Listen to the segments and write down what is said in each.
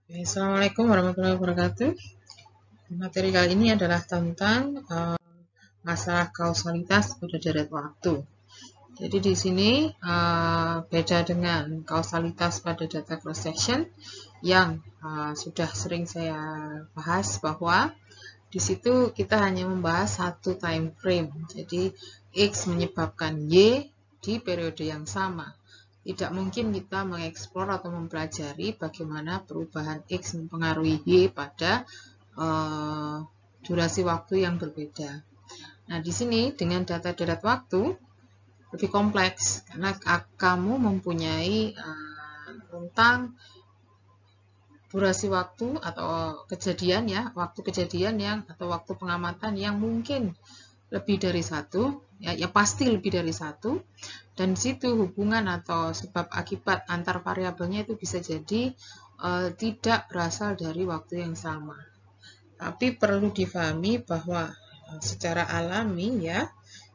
Assalamualaikum warahmatullahi wabarakatuh. Materi kali ini adalah tentang masalah kausalitas pada deret waktu. Jadi di sini beda dengan kausalitas pada data cross section yang sudah sering saya bahas, bahwa di situ kita hanya membahas satu time frame. Jadi X menyebabkan Y di periode yang sama. Tidak mungkin kita mengeksplor atau mempelajari bagaimana perubahan X mempengaruhi Y pada durasi waktu yang berbeda. Nah, di sini dengan data deret waktu lebih kompleks karena kamu mempunyai tentang durasi waktu atau kejadian ya, waktu kejadian yang atau waktu pengamatan yang mungkin lebih dari satu, ya pasti lebih dari satu, dan di situ hubungan atau sebab akibat antar variabelnya itu bisa jadi tidak berasal dari waktu yang sama. Tapi perlu difahami bahwa secara alami ya,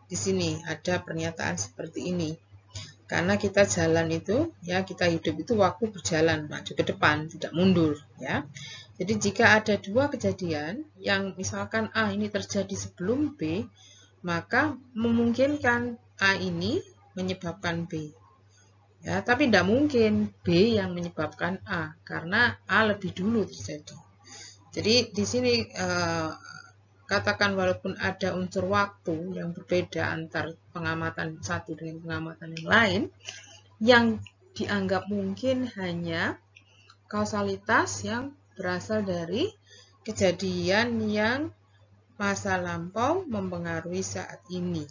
di sini ada pernyataan seperti ini. Karena kita jalan itu, ya kita hidup itu waktu berjalan, maju ke depan, tidak mundur ya. Jadi jika ada dua kejadian yang misalkan A ini terjadi sebelum B, maka memungkinkan A ini menyebabkan B. Ya, tapi tidak mungkin B yang menyebabkan A karena A lebih dulu terjadi. Jadi di sini katakan walaupun ada unsur waktu yang berbeda antar pengamatan satu dengan pengamatan yang lain, yang dianggap mungkin hanya kausalitas yang berasal dari kejadian yang masa lampau mempengaruhi saat ini.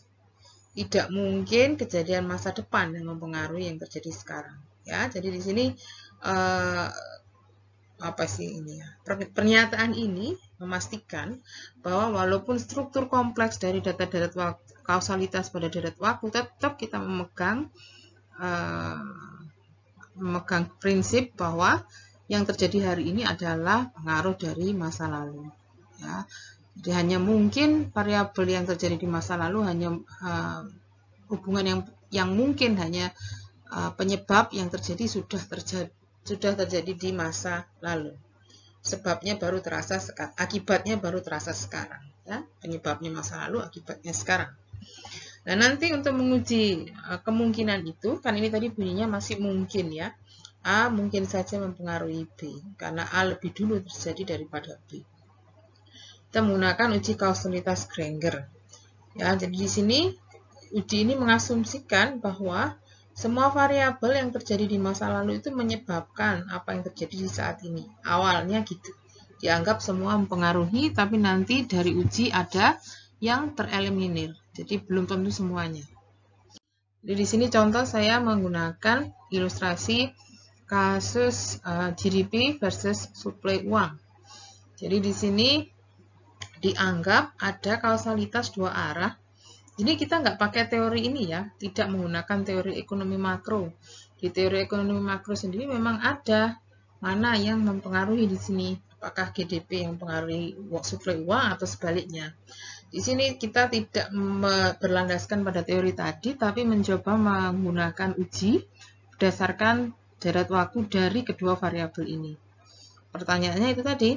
Tidak mungkin kejadian masa depan yang mempengaruhi yang terjadi sekarang. Ya, jadi di sini pernyataan ini memastikan bahwa walaupun struktur kompleks dari data deret waktu, kausalitas pada deret waktu, tetap kita memegang prinsip bahwa yang terjadi hari ini adalah pengaruh dari masa lalu. Ya, jadi hanya mungkin variabel yang terjadi di masa lalu hanya hubungan yang mungkin hanya penyebab yang terjadi sudah terjadi di masa lalu. Sebabnya baru terasa sekarang, akibatnya baru terasa sekarang. Ya, penyebabnya masa lalu, akibatnya sekarang. Nah, nanti untuk menguji kemungkinan itu, kan ini tadi bunyinya masih mungkin ya. A mungkin saja mempengaruhi B, karena A lebih dulu terjadi daripada B. Kita menggunakan uji kausalitas Granger. Ya, jadi di sini uji ini mengasumsikan bahwa semua variabel yang terjadi di masa lalu itu menyebabkan apa yang terjadi di saat ini. Awalnya gitu. Dianggap semua mempengaruhi, tapi nanti dari uji ada yang tereliminir. Jadi belum tentu semuanya. Jadi di sini contoh saya menggunakan ilustrasi kasus GDP versus suplai uang. Jadi di sini dianggap ada kausalitas dua arah. Jadi kita nggak pakai teori ini ya, tidak menggunakan teori ekonomi makro. Di teori ekonomi makro sendiri memang ada mana yang mempengaruhi di sini. Apakah GDP yang mempengaruhi suplai uang atau sebaliknya. Di sini kita tidak berlandaskan pada teori tadi, tapi mencoba menggunakan uji berdasarkan deret waktu dari kedua variabel ini. Pertanyaannya itu tadi,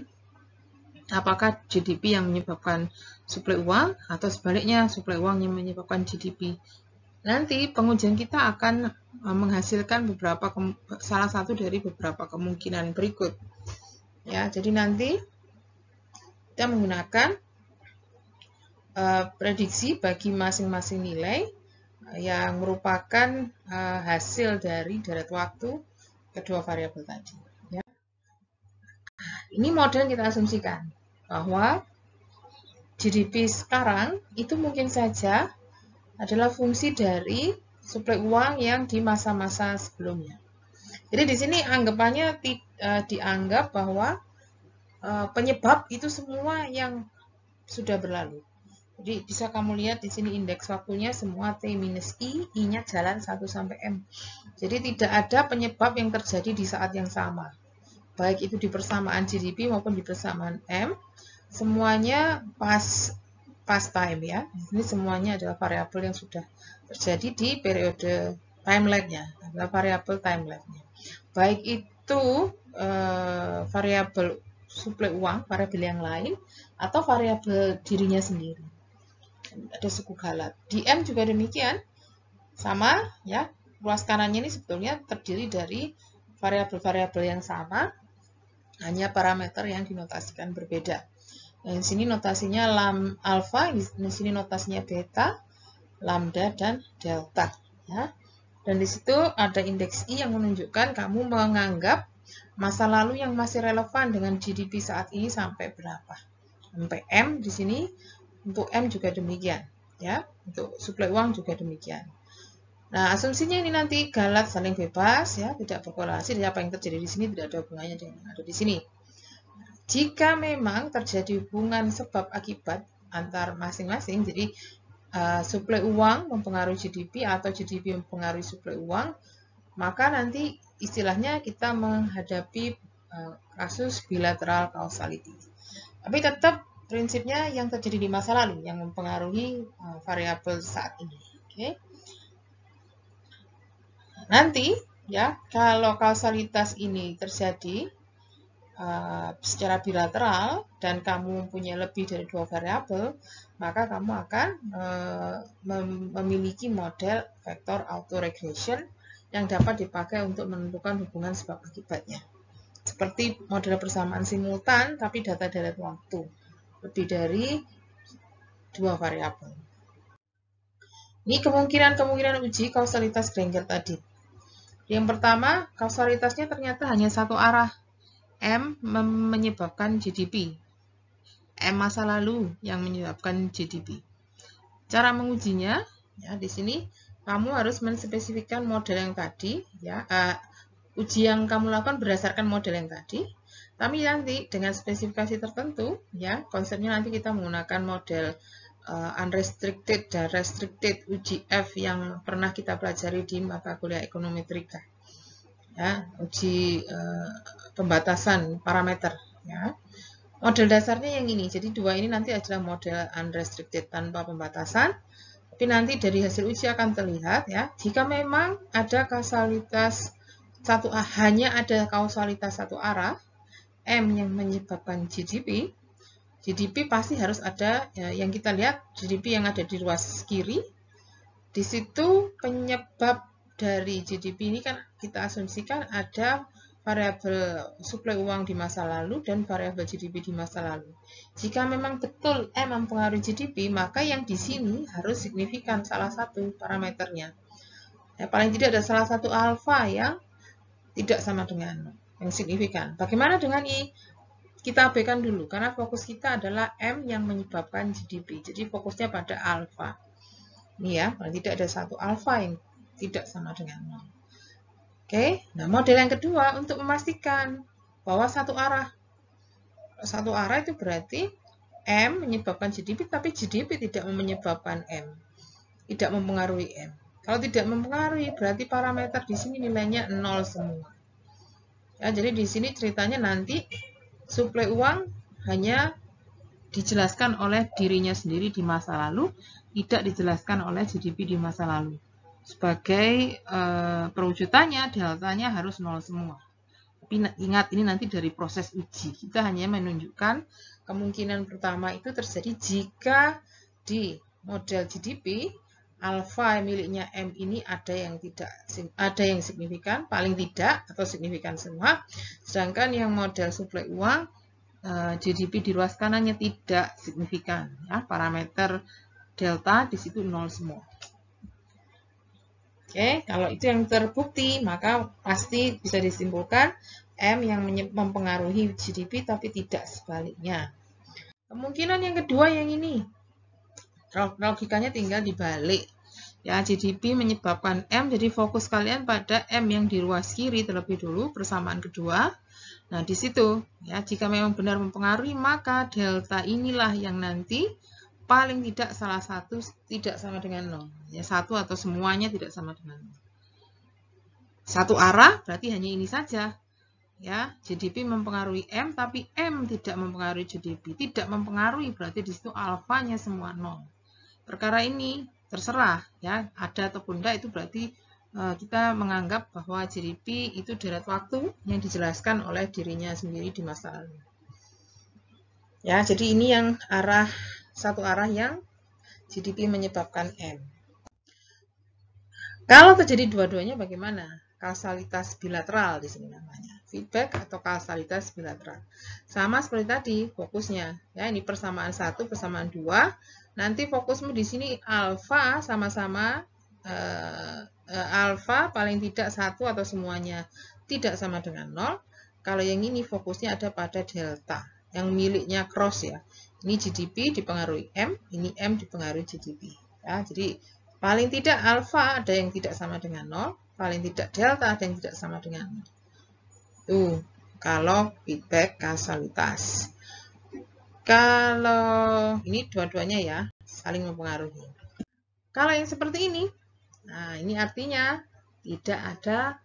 apakah GDP yang menyebabkan suplai uang atau sebaliknya suplai uang yang menyebabkan GDP. Nanti pengujian kita akan menghasilkan salah satu dari beberapa kemungkinan berikut. Ya, jadi nanti kita menggunakan prediksi bagi masing-masing nilai yang merupakan hasil dari deret waktu kedua variabel tadi. Ya. Ini model kita asumsikan bahwa GDP sekarang itu mungkin saja adalah fungsi dari suplai uang yang di masa-masa sebelumnya. Jadi di sini anggapannya dianggap bahwa penyebab itu semua yang sudah berlalu. Jadi bisa kamu lihat di sini indeks waktunya semua T minus I, I-nya jalan 1 sampai M. Jadi tidak ada penyebab yang terjadi di saat yang sama. Baik itu di persamaan GDP maupun di persamaan M, semuanya pas time ya. Ini semuanya adalah variabel yang sudah terjadi di periode time lag-nya, adalah variabel time lag-nya. Baik itu variabel suplai uang, variabel yang lain, atau variabel dirinya sendiri. Ada suku galat. Di M juga demikian, sama ya. Ruas kanannya ini sebetulnya terdiri dari variabel-variabel yang sama, hanya parameter yang dinotasikan berbeda. Yang di sini notasinya alfa, di sini notasinya beta, lambda, dan delta. Ya. Dan di situ ada indeks I yang menunjukkan kamu menganggap masa lalu yang masih relevan dengan GDP saat ini sampai berapa. Sampai M di sini, untuk M juga demikian. Ya, untuk suplai uang juga demikian. Nah, asumsinya ini nanti galat saling bebas, ya, tidak berkorelasi. Jadi apa yang terjadi di sini tidak ada hubungannya dengan yang ada di sini. Jika memang terjadi hubungan sebab akibat antar masing-masing, jadi suplai uang mempengaruhi GDP atau GDP mempengaruhi suplai uang, maka nanti istilahnya kita menghadapi kasus bilateral causality. Tapi tetap prinsipnya yang terjadi di masa lalu yang mempengaruhi variabel saat ini. Oke. Nanti ya, kalau kausalitas ini terjadi secara bilateral dan kamu mempunyai lebih dari 2 variabel, maka kamu akan memiliki model vektor autoregression yang dapat dipakai untuk menentukan hubungan sebab akibatnya. Seperti model persamaan simultan, tapi data deret waktu. Lebih dari 2 variabel. Ini kemungkinan uji kausalitas Granger tadi. Yang pertama, kausalitasnya ternyata hanya satu arah. M menyebabkan GDP. M masa lalu yang menyebabkan GDP. Cara mengujinya, ya di sini kamu harus menspesifikkan model yang tadi, ya. Uji yang kamu lakukan berdasarkan model yang tadi, tapi nanti dengan spesifikasi tertentu, ya, konsepnya nanti kita menggunakan model unrestricted dan restricted uji F yang pernah kita pelajari di mata kuliah ekonometrika. Ya, uji pembatasan parameter. Ya. Model dasarnya yang ini. Jadi dua ini nanti adalah model unrestricted tanpa pembatasan. Tapi nanti dari hasil uji akan terlihat ya, jika memang ada kausalitas hanya ada kausalitas satu arah, M yang menyebabkan GDP, GDP pasti harus ada ya, yang kita lihat GDP yang ada di ruas kiri. Di situ penyebab dari GDP ini kan kita asumsikan ada variabel suplai uang di masa lalu dan variabel GDP di masa lalu. Jika memang betul M mempengaruhi GDP, maka yang di sini harus signifikan salah satu parameternya. Ya, paling tidak ada salah satu alfa yang tidak sama dengan yang signifikan. Bagaimana dengan I? Kita abaikan dulu, karena fokus kita adalah M yang menyebabkan GDP. Jadi fokusnya pada alfa. Ini ya, paling tidak ada satu alfa yang tidak sama dengan 0. Oke, nah model yang kedua untuk memastikan bahwa satu arah. Satu arah itu berarti M menyebabkan GDP, tapi GDP tidak menyebabkan M. Tidak mempengaruhi M. Kalau tidak mempengaruhi, berarti parameter di sini nilainya 0 semua. Ya, jadi di sini ceritanya nanti suplai uang hanya dijelaskan oleh dirinya sendiri di masa lalu, tidak dijelaskan oleh GDP di masa lalu. Sebagai perwujudannya, deltanya harus 0 semua. Tapi ingat, ini nanti dari proses uji. Kita hanya menunjukkan kemungkinan pertama itu terjadi jika di model GDP, alfa miliknya M ini ada yang signifikan, paling tidak, atau signifikan semua. Sedangkan yang model suplai uang, GDP di ruas kanannya tidak signifikan. Ya, parameter delta di situ 0 semua. Oke, kalau itu yang terbukti, maka pasti bisa disimpulkan M yang mempengaruhi GDP, tapi tidak sebaliknya. Kemungkinan yang kedua yang ini, logikanya tinggal dibalik. Ya, GDP menyebabkan M, jadi fokus kalian pada M yang di ruas kiri terlebih dulu, persamaan kedua. Nah, di situ, ya, jika memang benar mempengaruhi, maka delta inilah yang nanti paling tidak salah satu tidak sama dengan 0. Ya, satu atau semuanya tidak sama dengan 0. Satu arah berarti hanya ini saja. Ya, GDP mempengaruhi M, tapi M tidak mempengaruhi GDP. Tidak mempengaruhi berarti di situ alfanya semua 0. Perkara ini terserah, ya, ada ataupun tidak itu berarti kita menganggap bahwa GDP itu deret waktu yang dijelaskan oleh dirinya sendiri di masa lalu. Ya, jadi ini yang satu arah yang GDP menyebabkan M. Kalau terjadi dua-duanya bagaimana? Kausalitas bilateral di sini namanya. Feedback atau kausalitas bilateral. Sama seperti tadi fokusnya. Ya, ini persamaan 1, persamaan 2. Nanti fokusmu di sini alfa sama-sama alfa paling tidak 1 atau semuanya tidak sama dengan 0. Kalau yang ini fokusnya ada pada delta. Yang miliknya cross ya. Ini GDP dipengaruhi M, ini M dipengaruhi GDP. Ya, jadi paling tidak alfa ada yang tidak sama dengan 0, paling tidak delta ada yang tidak sama dengan 0. Tuh, kalau feedback kausalitas. Kalau ini dua-duanya ya, saling mempengaruhi. Kalau yang seperti ini, nah ini artinya tidak ada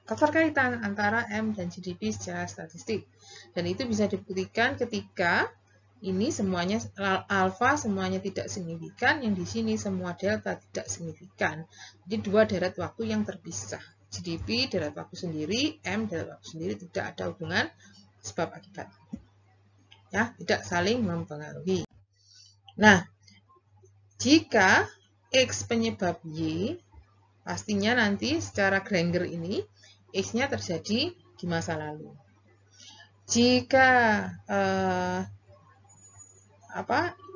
keterkaitan antara M dan GDP secara statistik. Dan itu bisa dibuktikan ketika ini semuanya alfa semuanya tidak signifikan, yang di sini semua delta tidak signifikan. Jadi dua deret waktu yang terpisah. GDP deret waktu sendiri, M deret waktu sendiri, tidak ada hubungan sebab akibat. Ya, tidak saling mempengaruhi. Nah, jika X penyebab Y, pastinya nanti secara Granger ini X-nya terjadi di masa lalu. Jika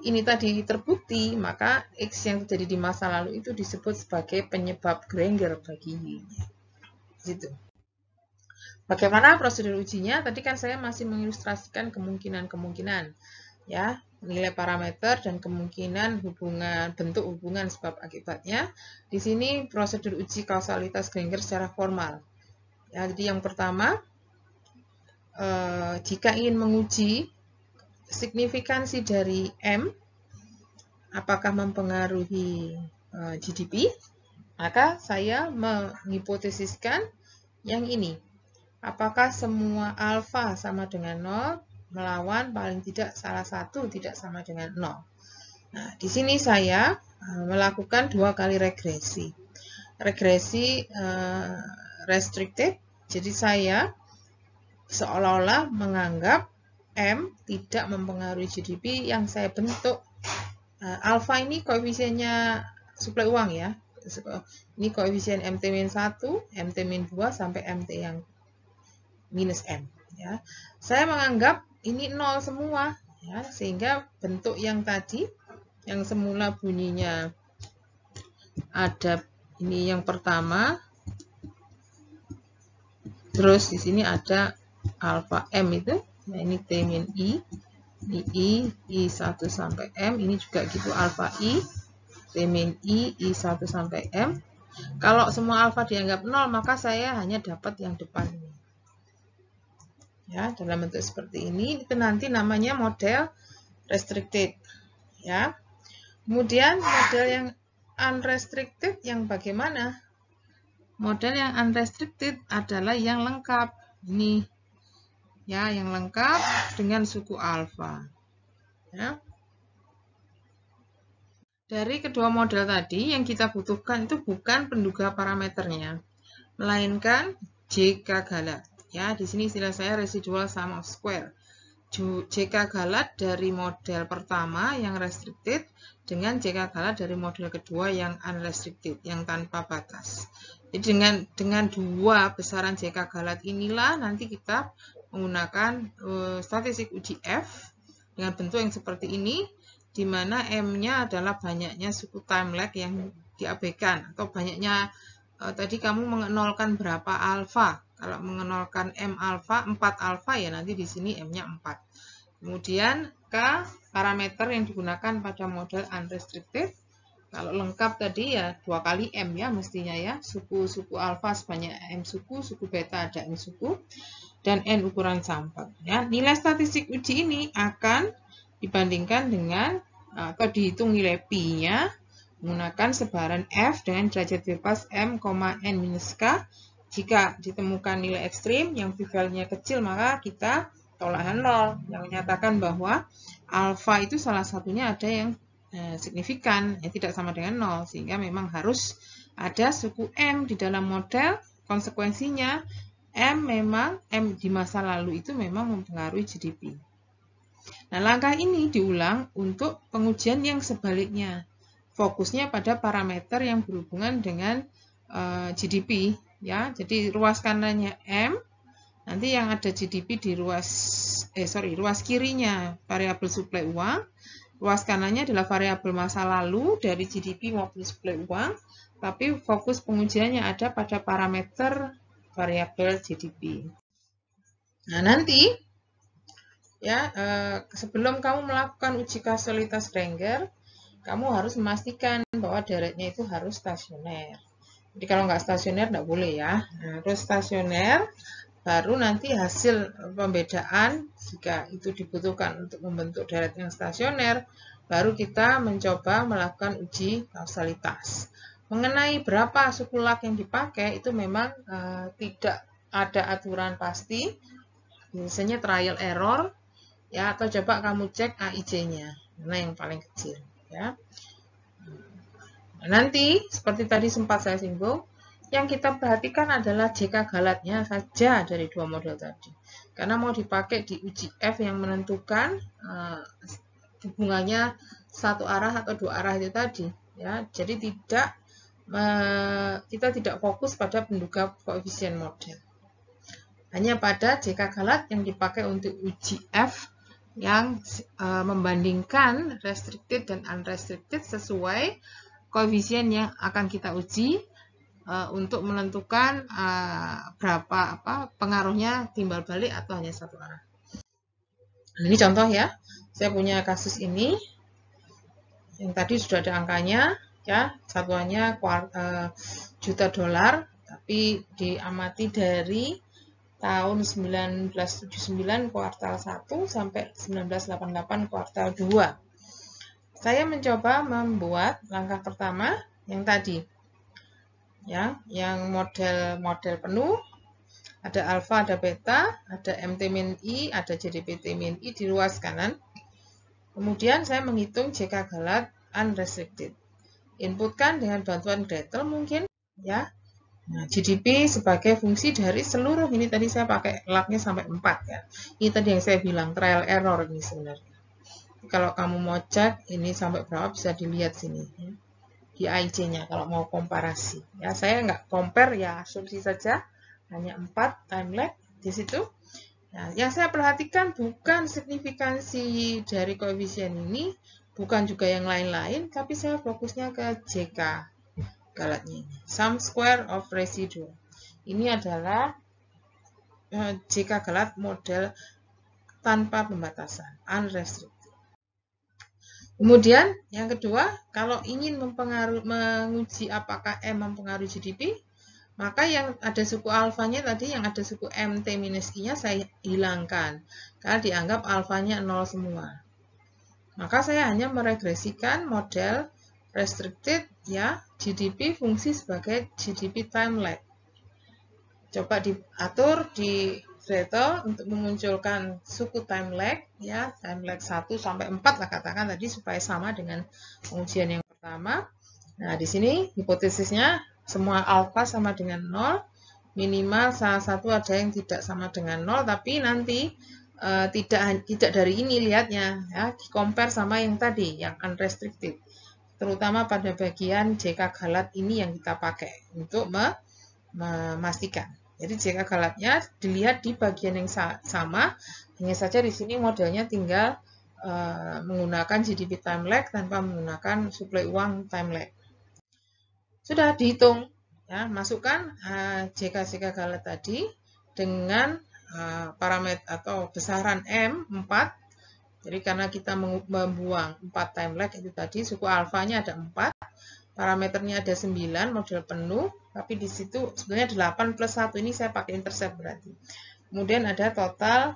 ini tadi terbukti, maka X yang terjadi di masa lalu itu disebut sebagai penyebab Granger bagi Y-nya. Gitu. Bagaimana prosedur ujinya? Tadi kan saya masih mengilustrasikan kemungkinan-kemungkinan, ya, nilai parameter dan kemungkinan bentuk hubungan sebab akibatnya. Di sini prosedur uji kausalitas Granger secara formal. Ya, jadi yang pertama, jika ingin menguji signifikansi dari M apakah mempengaruhi GDP, maka saya menghipotesiskan yang ini. Apakah semua alfa sama dengan 0 melawan paling tidak salah satu tidak sama dengan 0. Nah, di sini saya melakukan 2 kali regresi. Regresi restricted, jadi saya seolah-olah menganggap M tidak mempengaruhi GDP yang saya bentuk. Alfa ini koefisiennya suplai uang ya. Ini koefisien MT-1, MT-2 sampai MT yang minus M. Ya. Saya menganggap ini 0 semua. Ya, sehingga bentuk yang tadi, yang semula bunyinya ada ini yang pertama, terus di sini ada alfa M itu. Nah, ini T min I, ini I1 sampai M, ini juga gitu alfa I, T min I, I1 sampai M. Kalau semua alfa dianggap 0, maka saya hanya dapat yang depan ini. Ya, dalam bentuk seperti ini, itu nanti namanya model restricted. Ya. Kemudian model yang unrestricted yang bagaimana? Model yang unrestricted adalah yang lengkap. Ini ya, yang lengkap dengan suku alfa. Ya. Dari kedua model tadi, yang kita butuhkan itu bukan penduga parameternya, melainkan JK Galat. Ya, di sini istilah saya residual sum of square. JK Galat dari model pertama yang restricted dengan JK Galat dari model kedua yang unrestricted, yang tanpa batas. Jadi dengan dua besaran JK Galat inilah nanti kita menggunakan statistik uji F dengan bentuk yang seperti ini, di mana M-nya adalah banyaknya suku time lag yang diabaikan, atau banyaknya tadi kamu mengenolkan berapa alfa. Kalau mengenolkan M alfa, 4 alfa ya nanti di sini M-nya 4. Kemudian K parameter yang digunakan pada model unrestricted. Kalau lengkap tadi ya 2 kali M ya mestinya ya. Suku alfa sebanyak M suku beta ada M suku. Dan N ukuran sampel. Ya, nilai statistik uji ini akan dibandingkan dengan atau dihitung nilai Pi-nya menggunakan sebaran F dengan derajat bebas M, N minus K. Jika ditemukan nilai ekstrim yang p-value-nya kecil, maka kita tolakkan 0, yang menyatakan bahwa alfa itu salah satunya ada yang signifikan, yang tidak sama dengan 0, sehingga memang harus ada suku M di dalam model, konsekuensinya M di masa lalu itu memang mempengaruhi GDP. Nah, langkah ini diulang untuk pengujian yang sebaliknya. Fokusnya pada parameter yang berhubungan dengan GDP, ya. Jadi ruas kanannya M, nanti yang ada GDP di ruas kirinya variabel suplai uang, ruas kanannya adalah variabel masa lalu dari GDP maupun suplai uang, tapi fokus pengujiannya ada pada parameter variabel GDP. Nah, nanti ya sebelum kamu melakukan uji kausalitas Granger, kamu harus memastikan bahwa deretnya itu harus stasioner. Jadi kalau nggak stasioner nggak boleh ya. Nah, terus stasioner, baru nanti hasil pembedaan jika itu dibutuhkan untuk membentuk deret yang stasioner, baru kita mencoba melakukan uji kausalitas. Mengenai berapa suku lag yang dipakai itu memang tidak ada aturan pasti, biasanya trial error ya, atau coba kamu cek AIJ-nya mana yang paling kecil ya. Nanti seperti tadi sempat saya singgung, yang kita perhatikan adalah JK galatnya saja dari dua model tadi, karena mau dipakai di uji F yang menentukan hubungannya satu arah atau dua arah itu tadi ya. Jadi kita tidak fokus pada penduga koefisien model, hanya pada JK galat yang dipakai untuk uji F yang membandingkan restricted dan unrestricted sesuai koefisien yang akan kita uji untuk menentukan berapa pengaruhnya timbal balik atau hanya satu arah. Nah, ini contoh ya, saya punya kasus ini yang tadi sudah ada angkanya ya, satuannya juta dolar, tapi diamati dari tahun 1979 kuartal 1 sampai 1988 kuartal 2. Saya mencoba membuat langkah pertama yang tadi ya, yang model penuh, ada alfa, ada beta, ada MT-I, ada JDP-I di ruas kanan. Kemudian saya menghitung JK galat unrestricted. Inputkan dengan bantuan Gretel mungkin ya. Nah, GDP sebagai fungsi dari seluruh, ini tadi saya pakai lagnya sampai 4 ya. Ini tadi yang saya bilang trial error ini sebenarnya. Kalau kamu mau cek ini sampai berapa bisa dilihat sini ya, di AIJ-nya kalau mau komparasi. Ya, saya nggak compare ya, asumsi saja hanya 4 time lag di situ. Nah, yang saya perhatikan bukan signifikansi dari koefisien ini, bukan juga yang lain-lain, tapi saya fokusnya ke JK galatnya ini, sum square of residue. Ini adalah JK galat model tanpa pembatasan, unrestricted. Kemudian yang kedua, kalau ingin menguji apakah M mempengaruhi GDP, maka yang ada suku alfanya tadi, yang ada suku MT-I-nya saya hilangkan, karena dianggap alfanya 0 semua. Maka saya hanya meregresikan model restricted ya, GDP fungsi sebagai GDP time lag. Coba diatur di Gretel untuk memunculkan suku time lag ya, time lag 1 sampai 4 lah katakan tadi, supaya sama dengan pengujian yang pertama. Nah, di sini hipotesisnya semua alfa sama dengan 0, minimal salah satu ada yang tidak sama dengan 0, tapi nanti tidak dari ini lihatnya ya, di-compare sama yang tadi, yang unrestricted. Terutama pada bagian JK galat ini yang kita pakai untuk memastikan. Jadi JK galatnya dilihat di bagian yang sama, hanya saja di sini modelnya tinggal menggunakan GDP time lag tanpa menggunakan suplai uang time lag. Sudah dihitung ya, masukkan JK galat tadi dengan parameter atau besaran M 4. Jadi karena kita membuang 4 time lag itu tadi, suku alfanya ada 4, parameternya ada 9, model penuh, tapi di situ sebenarnya 8 plus 1, ini saya pakai intercept berarti. Kemudian ada total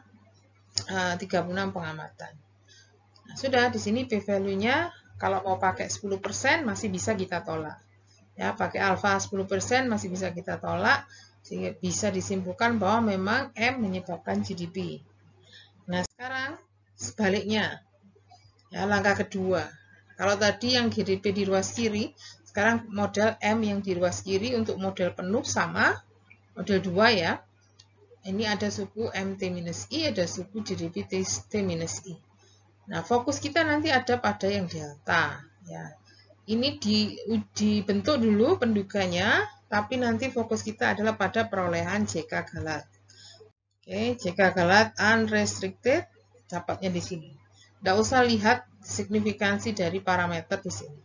36 pengamatan. Nah, sudah di sini p-value-nya kalau mau pakai 10% masih bisa kita tolak. Ya, pakai alfa 10% masih bisa kita tolak, sehingga bisa disimpulkan bahwa memang M menyebabkan GDP. Nah, sekarang sebaliknya, ya, langkah kedua. Kalau tadi yang GDP di ruas kiri, Sekarang model M yang di ruas kiri untuk model penuh sama model 2 ya. Ini ada suku MT-I, ada suku GDP T-I. Nah, fokus kita nanti ada pada yang delta ya. Ini dibentuk dulu pendudukannya, tapi nanti fokus kita adalah pada perolehan JK Galat. Oke, JK Galat unrestricted dapatnya di sini. Tidak usah lihat signifikansi dari parameter di sini.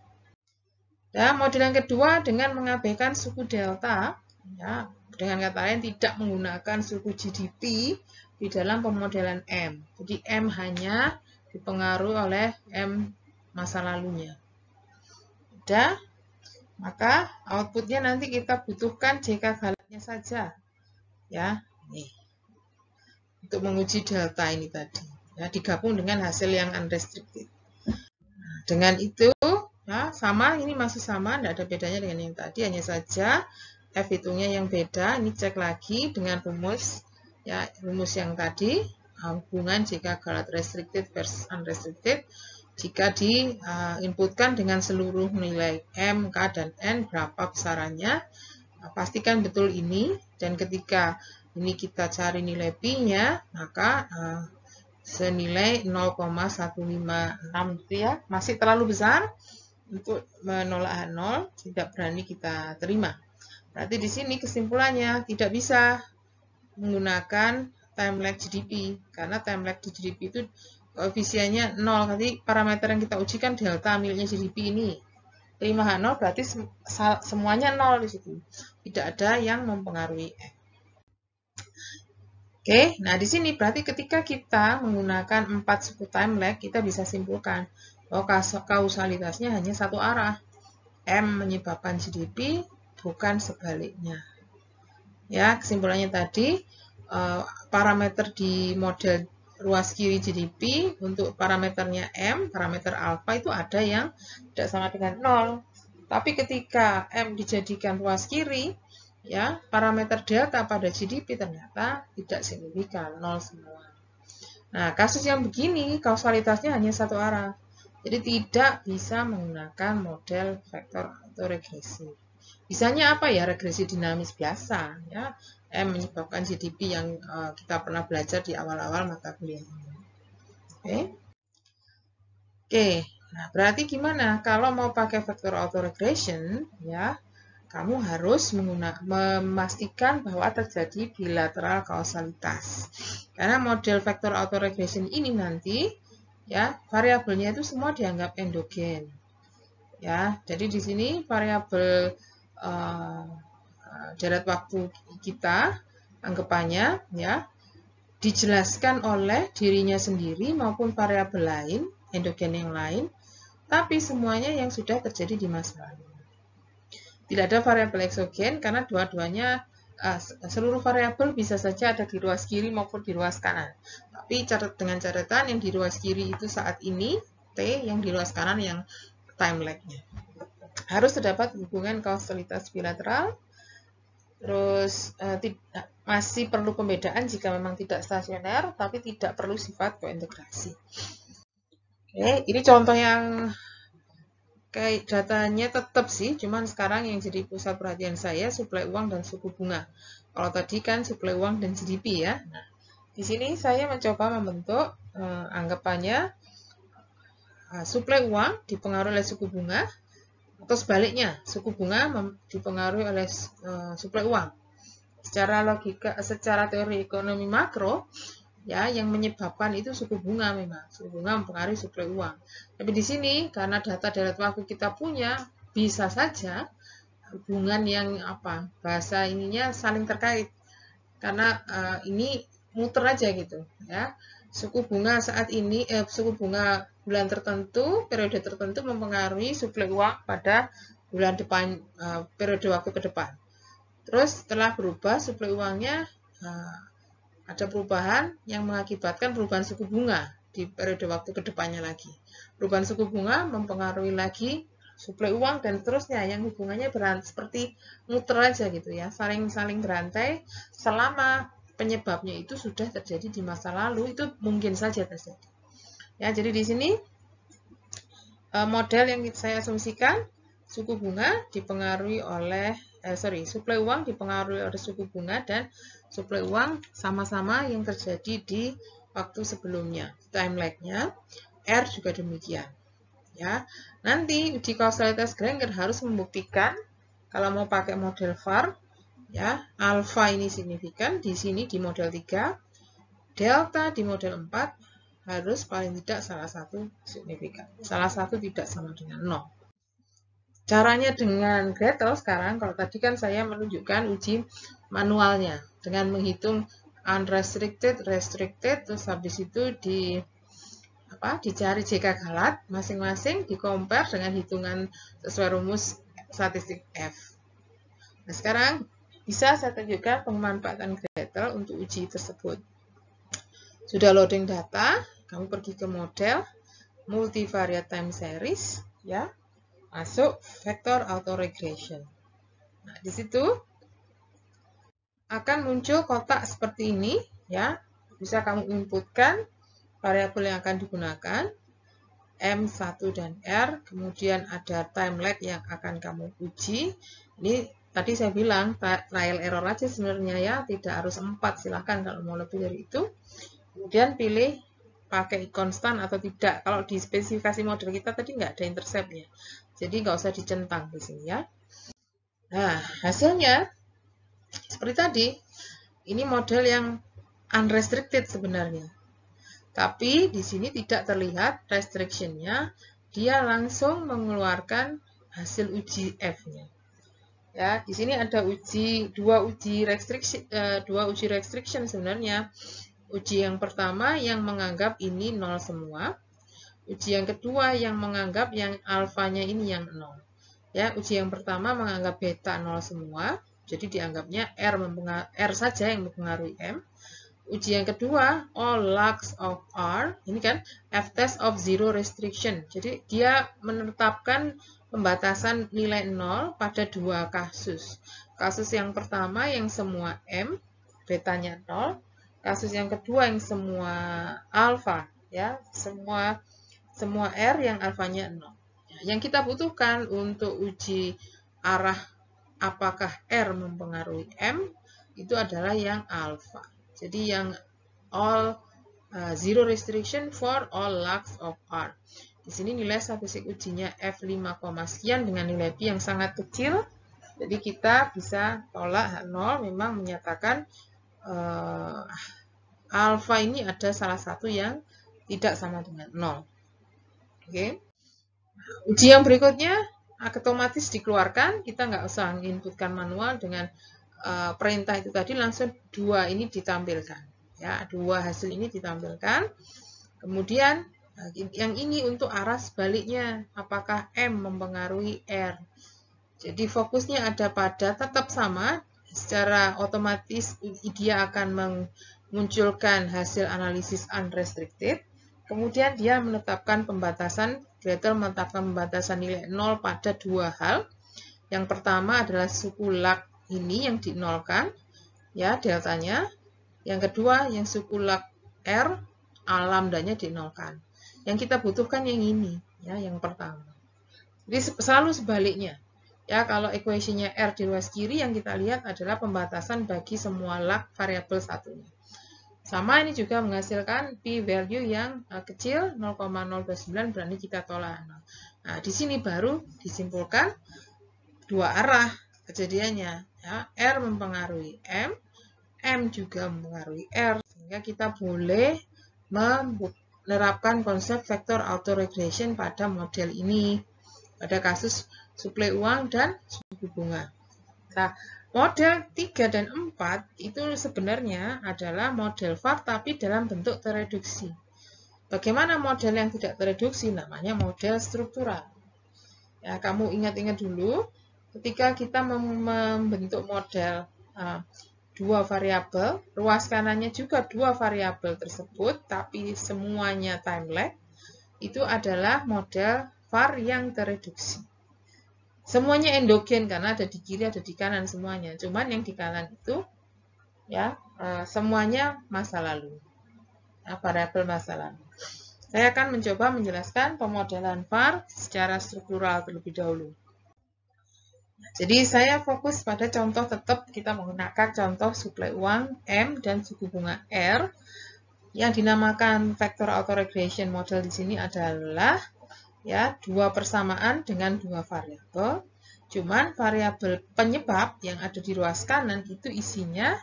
Dan model yang kedua dengan mengabaikan suku delta, ya, dengan kata lain tidak menggunakan suku GDP di dalam pemodelan M. Jadi M hanya dipengaruhi oleh M masa lalunya. Udah, maka outputnya nanti kita butuhkan JK Galatnya saja, ya, nih, untuk menguji delta ini tadi, ya, digabung dengan hasil yang unrestricted. Nah, dengan itu, ya, sama, ini masih sama, tidak ada bedanya dengan yang tadi, hanya saja F hitungnya yang beda. Ini cek lagi dengan rumus, ya, rumus yang tadi, hubungan JK Galat restricted versus unrestricted. Jika diinputkan dengan seluruh nilai M, K, dan N, berapa besarannya, pastikan betul ini. Dan ketika ini kita cari nilai P-nya, maka senilai 0,156 itu ya, masih terlalu besar untuk menolak H0, tidak berani kita terima. Berarti di sini kesimpulannya tidak bisa menggunakan time lag GDP, karena time lag GDP itu koefisiennya 0, nanti parameter yang kita ujikan delta miliknya GDP ini. Terima H0 berarti semuanya 0 di situ. Tidak ada yang mempengaruhi M. Oke, nah di sini berarti ketika kita menggunakan 4 suku time lag, kita bisa simpulkan bahwa kausalitasnya hanya satu arah. M menyebabkan GDP, bukan sebaliknya. Ya, kesimpulannya tadi, parameter di model ruas kiri GDP untuk parameternya M, parameter alfa itu ada yang tidak sama dengan 0. Tapi ketika M dijadikan ruas kiri, ya, parameter delta pada GDP ternyata tidak signifikan, 0 semua. Nah, kasus yang begini kausalitasnya hanya satu arah. Jadi tidak bisa menggunakan model vektor autoregresi. Bisanya apa ya? Regresi dinamis biasa, ya. M menyebabkan GDP yang kita pernah belajar di awal-awal mata kuliah ini. Oke. Nah, berarti gimana? Kalau mau pakai vector autoregression, ya, kamu harus memastikan bahwa terjadi bilateral kausalitas. Karena model vector autoregression ini nanti, ya, variabelnya itu semua dianggap endogen. Ya, jadi di sini variabel deret waktu kita, anggapannya, ya, dijelaskan oleh dirinya sendiri maupun variabel lain, endogen yang lain, tapi semuanya yang sudah terjadi di masa lalu. Tidak ada variabel eksogen karena dua-duanya, seluruh variabel bisa saja ada di ruas kiri maupun di ruas kanan. Tapi dengan catatan yang di ruas kiri itu saat ini T, yang di ruas kanan yang time lag-nya. Harus terdapat hubungan kausalitas bilateral. Terus masih perlu pembedaan jika memang tidak stasioner, tapi tidak perlu sifat kointegrasi. Oke, ini contoh yang kayak datanya tetap sih, cuman sekarang yang jadi pusat perhatian saya suplai uang dan suku bunga. Kalau tadi kan suplai uang dan GDP ya. Nah, di sini saya mencoba membentuk anggapannya suplai uang dipengaruhi oleh suku bunga, atau sebaliknya, suku bunga dipengaruhi oleh suplai uang. Secara logika, secara teori ekonomi makro, ya, yang menyebabkan itu suku bunga memang. Suku bunga mempengaruhi suplai uang. Tapi di sini, karena data deret waktu kita punya, bisa saja hubungan yang bahasa ininya saling terkait. Karena ini muter aja gitu, ya. Suku bunga saat ini, suku bunga bulan tertentu, periode tertentu mempengaruhi suplai uang pada bulan depan, periode waktu ke depan. Terus setelah berubah suplai uangnya, ada perubahan yang mengakibatkan perubahan suku bunga di periode waktu ke depannya lagi. Perubahan suku bunga mempengaruhi lagi suplai uang dan seterusnya, yang hubungannya seperti muter aja gitu ya, saling berantai selama penyebabnya itu sudah terjadi di masa lalu, itu mungkin saja terjadi. Ya, jadi di sini model yang saya asumsikan suku bunga dipengaruhi oleh suplai uang dipengaruhi oleh suku bunga, dan suplai uang sama-sama yang terjadi di waktu sebelumnya. Time lag-nya R juga demikian. Ya, nanti uji kausalitas Granger harus membuktikan kalau mau pakai model VAR, ya, alfa ini signifikan di sini di model 3, delta di model 4 harus paling tidak salah satu signifikan. Salah satu tidak sama dengan 0. Caranya dengan Gretel sekarang, kalau tadi kan saya menunjukkan uji manualnya dengan menghitung unrestricted, restricted, terus habis itu dicari JK Galat masing-masing, di-compare dengan hitungan sesuai rumus statistik F. Nah, sekarang bisa saya tunjukkan pemanfaatan Gretel untuk uji tersebut. Sudah loading data, kamu pergi ke model multivariate time series, ya, masuk vector autoregression. Nah, di situ akan muncul kotak seperti ini, ya. Bisa kamu inputkan variabel yang akan digunakan, M1 dan R, kemudian ada time lag yang akan kamu uji. Ini tadi saya bilang trial error aja sebenarnya, ya, tidak harus 4, silahkan kalau mau lebih dari itu. Kemudian pilih pakai konstan atau tidak. Kalau di spesifikasi model kita tadi nggak ada interceptnya, jadi nggak usah dicentang di sini, ya. Nah, hasilnya seperti tadi, ini model yang unrestricted sebenarnya, tapi di sini tidak terlihat restriction-nya, dia langsung mengeluarkan hasil uji F-nya. Ya, di sini ada dua uji restriction sebenarnya. Uji yang pertama yang menganggap ini 0 semua. Uji yang kedua yang menganggap yang alfanya ini yang 0. Ya, uji yang pertama menganggap beta 0 semua. Jadi dianggapnya R saja yang mempengaruhi M. Uji yang kedua, all logs of R. Ini kan F-test of zero restriction. Jadi dia menetapkan pembatasan nilai 0 pada 2 kasus. Kasus yang pertama yang semua M, betanya 0. Kasus yang kedua yang semua alfa, ya, semua R yang alfanya 0. Yang kita butuhkan untuk uji arah apakah R mempengaruhi M itu adalah yang alfa. Jadi yang all zero restriction for all logs of R. Di sini nilai statistik ujinya F5, sekian dengan nilai P yang sangat kecil. Jadi kita bisa tolak 0 memang menyatakan alfa ini ada salah satu yang tidak sama dengan 0. Oke. Uji yang berikutnya otomatis dikeluarkan, kita nggak usah inputkan manual dengan perintah itu tadi, langsung 2 ini ditampilkan. Ya, 2 hasil ini ditampilkan. Kemudian yang ini untuk arah sebaliknya, apakah M mempengaruhi R. Jadi fokusnya ada pada tetap sama, secara otomatis dia akan memunculkan hasil analisis unrestricted. Kemudian dia menetapkan pembatasan, Gretel menetapkan pembatasan nilai 0 pada 2 hal. Yang pertama adalah suku lag ini yang dinolkan, ya, deltanya. Yang kedua, yang suku lag R, lambdanya dinolkan. Yang kita butuhkan yang ini, ya, yang pertama. Jadi selalu sebaliknya. Ya, kalau equation-nya R di ruas kiri, yang kita lihat adalah pembatasan bagi semua lag variabel satunya. Sama ini juga menghasilkan p-value yang kecil, 0,029, berani kita tolak. Nah, di sini baru disimpulkan 2 arah kejadiannya. Ya, R mempengaruhi M, M juga mempengaruhi R, sehingga kita boleh menerapkan konsep vector autoregression pada model ini, pada kasus suplai uang dan suku bunga. Nah, model 3 dan 4 itu sebenarnya adalah model VAR tapi dalam bentuk tereduksi. Bagaimana model yang tidak tereduksi? Namanya model struktural. Ya, kamu ingat-ingat dulu, ketika kita membentuk model 2 variabel, ruas kanannya juga 2 variabel tersebut, tapi semuanya time lag, itu adalah model VAR yang tereduksi. Semuanya endogen karena ada di kiri, ada di kanan semuanya. Cuman yang di kanan itu, ya, semuanya masa lalu, variabel masa lalu. Saya akan mencoba menjelaskan pemodelan VAR secara struktural terlebih dahulu. Jadi saya fokus pada contoh, tetap kita menggunakan contoh suplai uang M dan suku bunga R. Yang dinamakan vector autoregression model di sini adalah ya dua persamaan dengan dua variabel. Cuman variabel penyebab yang ada di ruas kanan itu isinya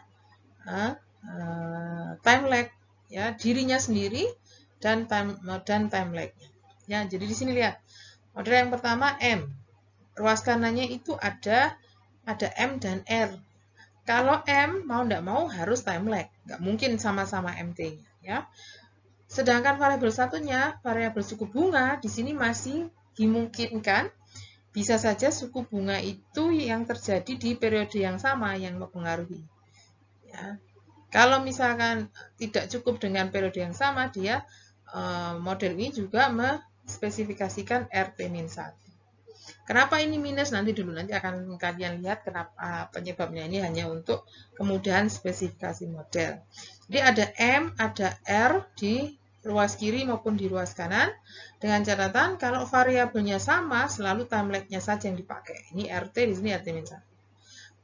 time lag, ya, dirinya sendiri dan time lag. Ya, jadi di sini lihat model yang pertama M. Ruas kanannya itu ada M dan R. Kalau M mau tidak mau harus time lag, nggak mungkin sama-sama MT-nya, ya. Sedangkan variabel satunya, variabel suku bunga, di sini masih dimungkinkan bisa saja suku bunga itu yang terjadi di periode yang sama yang mempengaruhi. Ya. Kalau misalkan tidak cukup dengan periode yang sama, dia model ini juga mespesifikasikan RT-1. Kenapa ini minus? Nanti dulu, nanti akan kalian lihat kenapa penyebabnya. Ini hanya untuk kemudahan spesifikasi model. Jadi ada M, ada R di ruas kiri maupun di ruas kanan. Dengan catatan kalau variabelnya sama, selalu time lag-nya saja yang dipakai. Ini RT, di sini RT-1.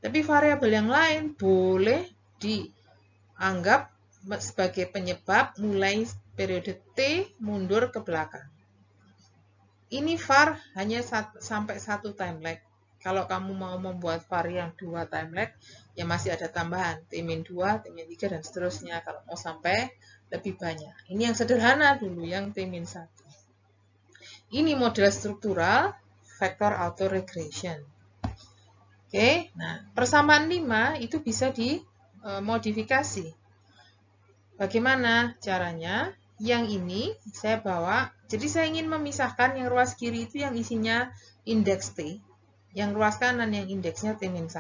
Tapi variabel yang lain boleh dianggap sebagai penyebab mulai periode T mundur ke belakang. Ini var hanya sampai 1 time lag. Kalau kamu mau membuat var yang 2 time lag, ya masih ada tambahan T-2, T-3, dan seterusnya kalau mau sampai lebih banyak. Ini yang sederhana dulu, yang T-1. Ini model struktural vector autoregression. Oke, nah persamaan 5 itu bisa dimodifikasi. Bagaimana caranya? Yang ini saya bawa, jadi saya ingin memisahkan yang ruas kiri itu yang isinya indeks T, yang ruas kanan yang indeksnya T-1.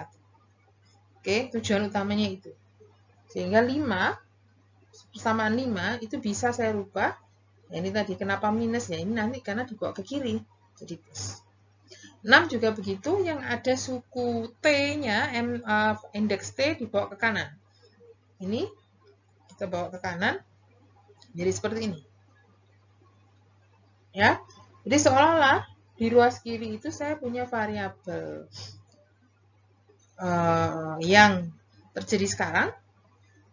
Oke, tujuan utamanya itu. Sehingga 5, persamaan 5 itu bisa saya rubah. Ya, ini tadi kenapa minus ya, ini nanti karena dibawa ke kiri, jadi plus. 6 juga begitu, yang ada suku T-nya, indeks T dibawa ke kanan. Ini kita bawa ke kanan. Jadi seperti ini. Ya. Jadi seolah-olah di ruas kiri itu saya punya variabel yang terjadi sekarang,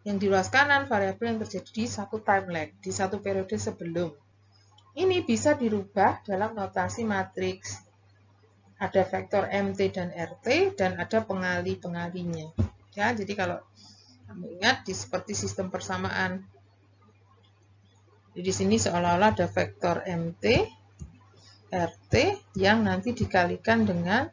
yang di ruas kanan variabel yang terjadi di satu time lag, di satu periode sebelum. Ini bisa dirubah dalam notasi matriks. Ada vektor MT dan RT dan ada pengali-pengalinya. Ya, jadi kalau kamu ingat seperti sistem persamaan. Di sini seolah-olah ada vektor MT, RT yang nanti dikalikan dengan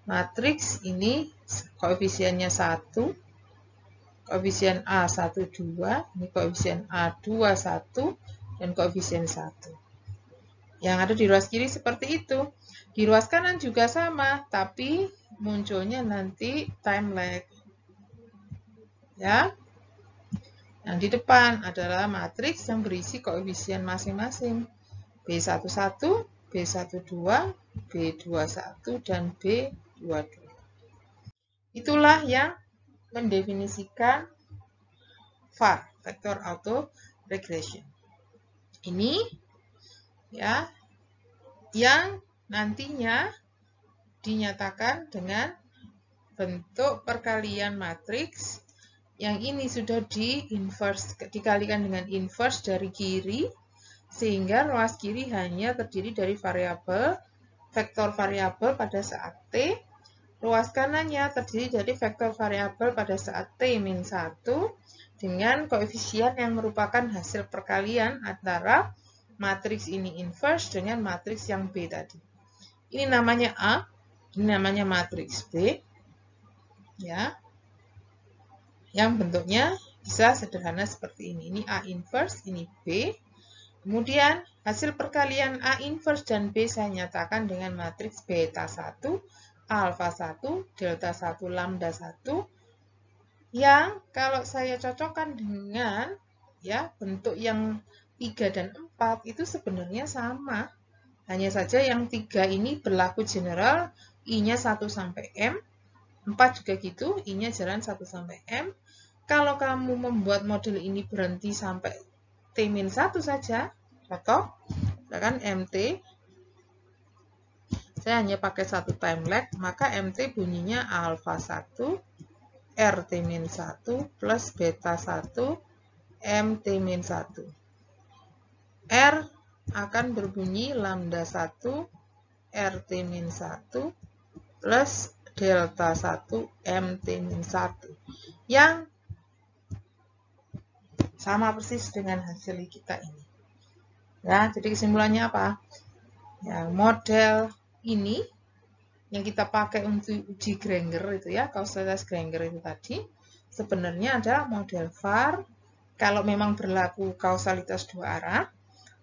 matriks ini koefisiennya 1, koefisien A1, 2, ini koefisien A2, 1, dan koefisien 1. Yang ada di ruas kiri seperti itu. Di ruas kanan juga sama, tapi munculnya nanti time lag. Ya. Yang di depan adalah matriks yang berisi koefisien masing-masing. B11, B12, B21, dan B22. Itulah yang mendefinisikan VAR, vector autoregression. Ini ya yang nantinya dinyatakan dengan bentuk perkalian matriks. Yang ini sudah dikalikan dengan inverse dari kiri, sehingga ruas kiri hanya terdiri dari vektor variabel pada saat T. Ruas kanannya terdiri dari vektor variabel pada saat T-1 dengan koefisien yang merupakan hasil perkalian antara matriks ini inverse dengan matriks yang B tadi. Ini namanya A, ini namanya matriks B. Ya. Yang bentuknya bisa sederhana seperti ini. Ini A inverse, ini B. Kemudian hasil perkalian A inverse dan B saya nyatakan dengan matriks beta 1, alfa 1, delta 1, lambda 1. Yang kalau saya cocokkan dengan ya bentuk yang 3 dan 4 itu sebenarnya sama. Hanya saja yang 3 ini berlaku general, I-nya 1 sampai M. 4 juga gitu, I-nya jalan 1 sampai M. Kalau kamu membuat model ini berhenti sampai T-1 saja, contoh, misalkan MT saya hanya pakai satu time lag, maka MT bunyinya alfa 1 RT-1 plus beta 1 MT-1. R akan berbunyi lambda 1 RT-1 plus delta 1 MT-1 yang sama persis dengan hasil kita ini. Ya, jadi kesimpulannya apa? Ya, model ini yang kita pakai untuk uji Granger itu ya, kausalitas Granger itu tadi, sebenarnya adalah model VAR. Kalau memang berlaku kausalitas dua arah,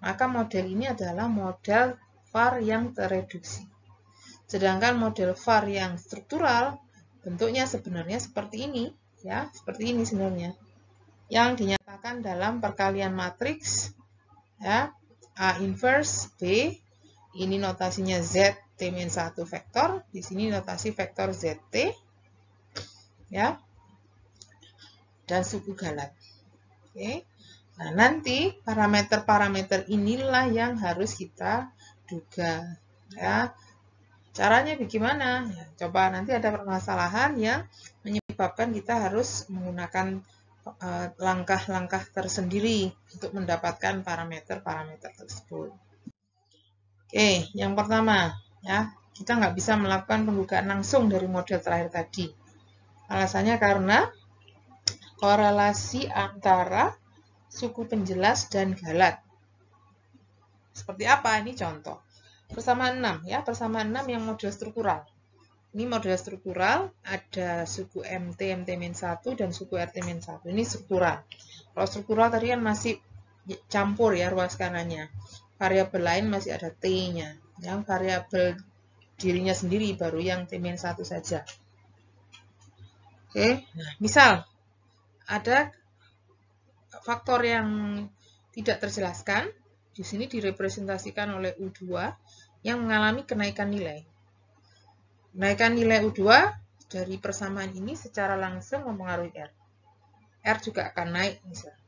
maka model ini adalah model VAR yang tereduksi. Sedangkan model VAR yang struktural, bentuknya sebenarnya seperti ini, ya, seperti ini sebenarnya. Yang dinyatakan dalam perkalian matriks, ya, A inverse B, ini notasinya Z T-1 vektor, di sini notasi vektor ZT, ya, dan suku galat. Oke. Nah, nanti parameter-parameter inilah yang harus kita duga, ya. Caranya bagaimana? Ya, coba nanti ada permasalahan yang menyebabkan kita harus menggunakan langkah-langkah tersendiri untuk mendapatkan parameter-parameter tersebut. Oke, yang pertama, ya, kita nggak bisa melakukan pembukaan langsung dari model terakhir tadi. Alasannya karena korelasi antara suku penjelas dan galat. Seperti apa? Ini contoh. Persamaan 6, ya, persamaan 6 yang model struktural. Ini model struktural, ada suku MT, MT-1 dan suku RT-1. Ini struktural. Kalau struktural tadi kan masih campur ya ruas kanannya. Variabel lain masih ada T-nya. Yang variabel dirinya sendiri baru yang T-1 saja. Oke, nah, misal ada faktor yang tidak terjelaskan, di sini direpresentasikan oleh U2 yang mengalami kenaikan nilai. Kenaikan nilai U2 dari persamaan ini secara langsung mempengaruhi R. R juga akan naik misalnya.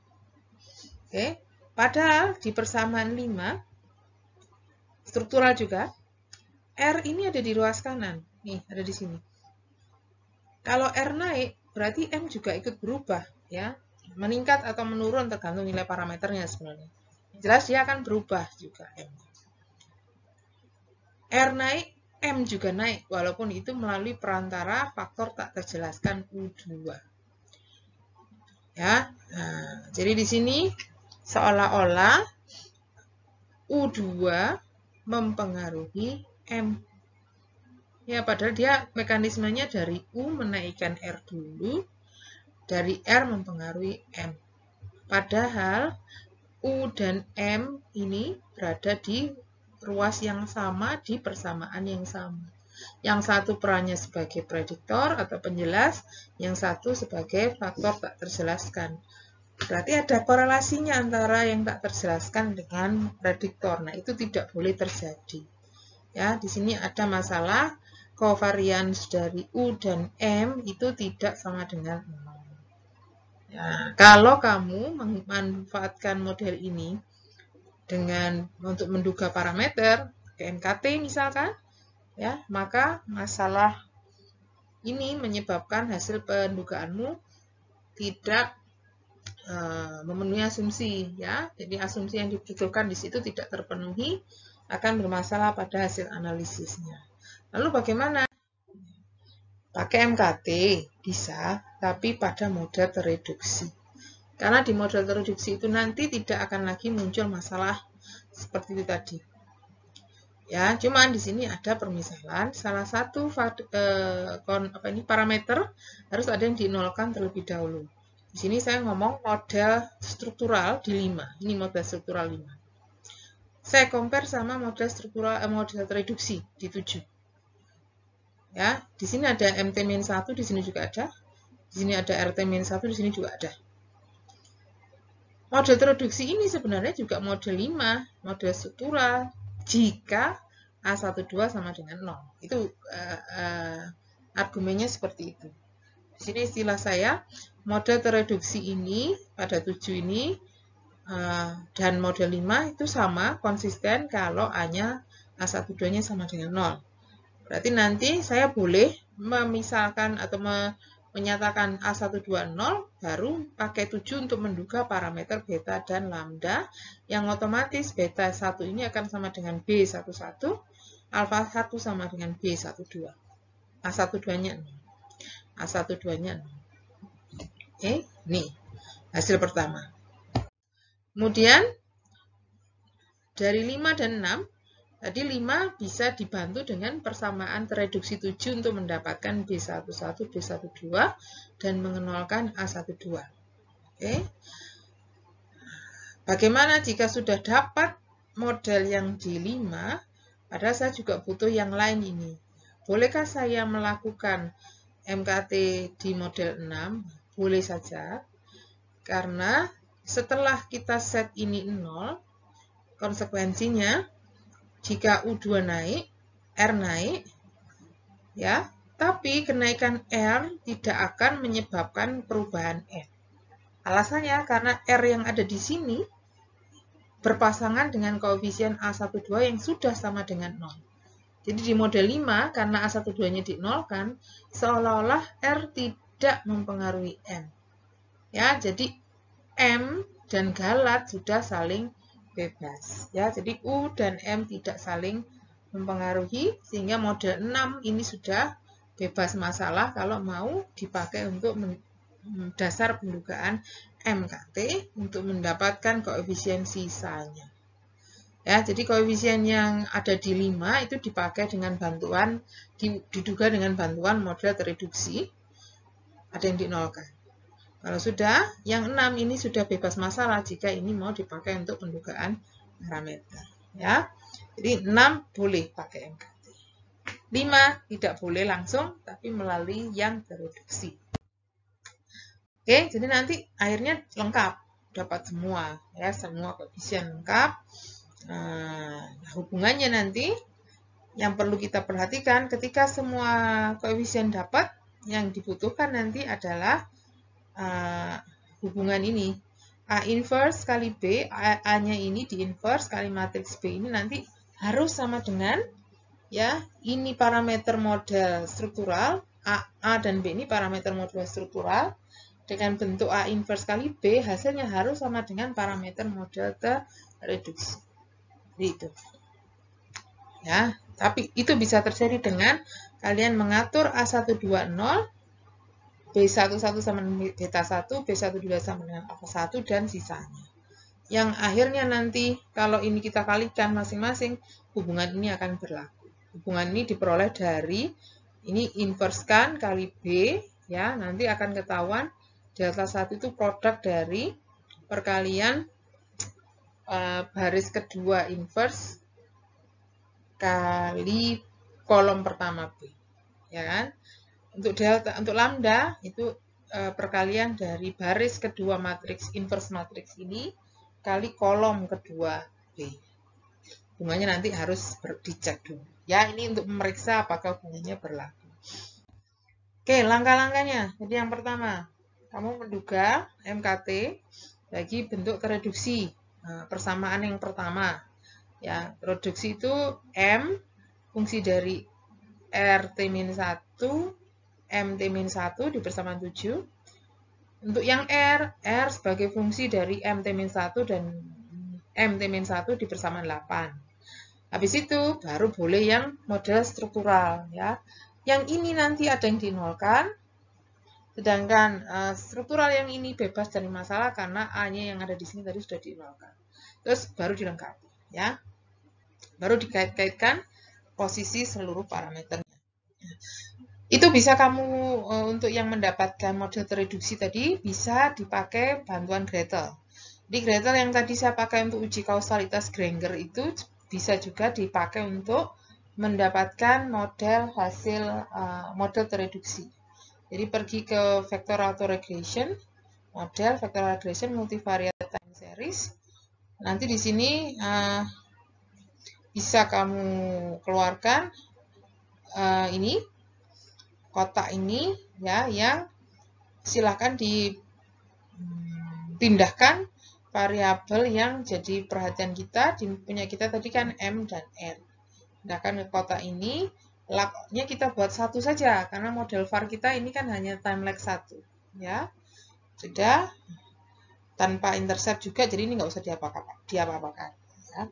Oke, padahal di persamaan 5 struktural juga R ini ada di ruas kanan. Nih, ada di sini. Kalau R naik, berarti M juga ikut berubah, ya. Meningkat atau menurun tergantung nilai parameternya sebenarnya. Jelas dia akan berubah juga M. R naik, M juga naik, walaupun itu melalui perantara faktor tak terjelaskan U2. Ya, nah, jadi di sini seolah-olah U2 mempengaruhi M. Ya, padahal dia mekanismenya dari U menaikkan R dulu, dari R mempengaruhi M. Padahal U dan M ini berada di ruas yang sama, di persamaan yang sama. Yang satu perannya sebagai prediktor atau penjelas, yang satu sebagai faktor tak terjelaskan. Berarti ada korelasinya antara yang tak terjelaskan dengan prediktor. Nah, itu tidak boleh terjadi. Ya, di sini ada masalah covariance dari U dan M itu tidak sama dengan 0. Ya, kalau kamu memanfaatkan model ini dengan untuk menduga parameter NKT misalkan, ya, maka masalah ini menyebabkan hasil pendugaanmu tidak memenuhi asumsi, ya. Jadi asumsi yang dibutuhkan di situ tidak terpenuhi, akan bermasalah pada hasil analisisnya. Lalu bagaimana? Pakai MKT bisa, tapi pada model tereduksi. Karena di model tereduksi itu nanti tidak akan lagi muncul masalah seperti itu tadi. Ya, cuman di sini ada permisalan, salah satu parameter harus ada yang dinolkan terlebih dahulu. Di sini saya ngomong model struktural di 5. Ini model struktural 5. Saya compare sama model struktural model tereduksi di 7. Ya, di sini ada MT-1, di sini juga ada. Di sini ada RT-1, di sini juga ada. Model tereduksi ini sebenarnya juga model 5, model struktural, jika A12 sama dengan 0. Itu argumennya seperti itu. Di sini istilah saya, model tereduksi ini, pada 7 ini, dan model 5 itu sama, konsisten kalau A-nya A12-nya sama dengan 0. Berarti nanti saya boleh memisalkan atau menyatakan A120 baru pakai 7 untuk menduga parameter beta dan lambda, yang otomatis beta 1 ini akan sama dengan B11, alfa 1 sama dengan B12. A12-nya 0. A12-nya 0. Oke, nih hasil pertama. Kemudian dari 5 dan 6, tadi 5 bisa dibantu dengan persamaan tereduksi 7 untuk mendapatkan B11, B12, dan mengenolkan A12. Oke. Bagaimana jika sudah dapat model yang di 5, padahal saya juga butuh yang lain ini. Bolehkah saya melakukan MKT di model 6? Boleh saja, karena setelah kita set ini 0, konsekuensinya jika U2 naik, R naik, ya, tapi kenaikan R tidak akan menyebabkan perubahan M. Alasannya karena R yang ada di sini berpasangan dengan koefisien A12 yang sudah sama dengan 0. Jadi di model 5, karena A12-nya dinolkan, seolah-olah R tidak mempengaruhi M. Ya, jadi M dan galat sudah saling bebas. Ya, jadi U dan M tidak saling mempengaruhi, sehingga model 6 ini sudah bebas masalah kalau mau dipakai untuk dasar pendugaan MKT untuk mendapatkan koefisien sisanya. Ya, jadi koefisien yang ada di 5 itu dipakai dengan bantuan, diduga dengan bantuan model tereduksi, ada yang dinolkan. Kalau sudah, yang 6 ini sudah bebas masalah jika ini mau dipakai untuk pendugaan parameter. Ya, jadi 6 boleh pakai MKT. 5 tidak boleh langsung, tapi melalui yang tereduksi. Oke, jadi nanti akhirnya lengkap, dapat semua, ya, semua koefisien lengkap. Hubungannya nanti yang perlu kita perhatikan ketika semua koefisien dapat, yang dibutuhkan nanti adalah hubungan ini. A inverse kali B, A-nya ini di inverse kali matriks B ini nanti harus sama dengan, ya, ini parameter model struktural, A dan B ini parameter model struktural, dengan bentuk A inverse kali B, hasilnya harus sama dengan parameter model tereduksi. Itu. Ya, tapi itu bisa terjadi dengan kalian mengatur A120, B11 sama dengan beta 1, B12 sama dengan alfa 1, dan sisanya. Yang akhirnya nanti kalau ini kita kalikan masing-masing, hubungan ini akan berlaku. Hubungan ini diperoleh dari ini inverse-kan kali B, ya, nanti akan ketahuan delta 1 itu produk dari perkalian baris kedua inverse kali kolom pertama B, ya kan? Untuk delta, untuk lambda itu perkalian dari baris kedua matriks inverse matriks ini kali kolom kedua B. Hubungannya nanti harus dicek dulu. Ya, ini untuk memeriksa apakah hubungannya berlaku. Oke, langkah-langkahnya. Jadi yang pertama, kamu menduga MKT bagi bentuk tereduksi. Persamaan yang pertama, ya, reduksi itu M fungsi dari RT-1, MT-1 di persamaan 7. Untuk yang R sebagai fungsi dari MT-1 dan MT-1 di persamaan 8. Habis itu baru boleh yang model struktural, ya. Yang ini nanti ada yang dinolkan, sedangkan struktural yang ini bebas dari masalah karena A-nya yang ada di sini tadi sudah dinolkan. Terus baru dilengkapi, ya. Baru dikait-kaitkan posisi seluruh parameternya. Itu bisa kamu untuk yang mendapatkan model tereduksi tadi bisa dipakai bantuan Gretel. Di Gretel yang tadi saya pakai untuk uji kausalitas Granger itu bisa juga dipakai untuk mendapatkan model hasil model tereduksi. Jadi pergi ke vector autoregression, model vector regression multivariate time series. Nanti di sini bisa kamu keluarkan ini kotak ini, ya, yang silahkan dipindahkan variabel yang jadi perhatian kita, punya kita tadi kan M dan R. Pindahkan ke kotak ini, Lagnya kita buat satu saja, karena model var kita ini kan hanya time lag 1. Ya, sudah. Tanpa intercept juga, jadi ini nggak usah diapa-apakan. Ya.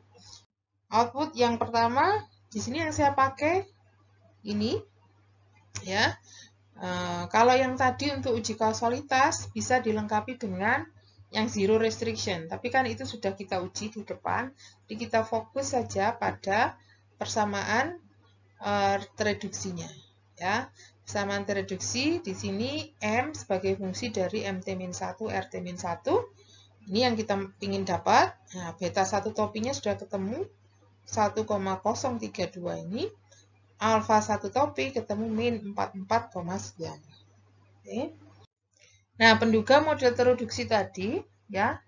Output yang pertama, di sini yang saya pakai ini. Ya, kalau yang tadi untuk uji kausalitas bisa dilengkapi dengan yang zero restriction, tapi kan itu sudah kita uji di depan, jadi kita fokus saja pada persamaan reduksinya. Ya, persamaan reduksi di sini M sebagai fungsi dari MT-1 RT-1. Ini yang kita ingin dapat. Nah, beta 1 topinya sudah ketemu 1,032 ini. Alfa 1 topi ketemu min 44,9. Oke. Nah, penduga model tereduksi tadi, ya,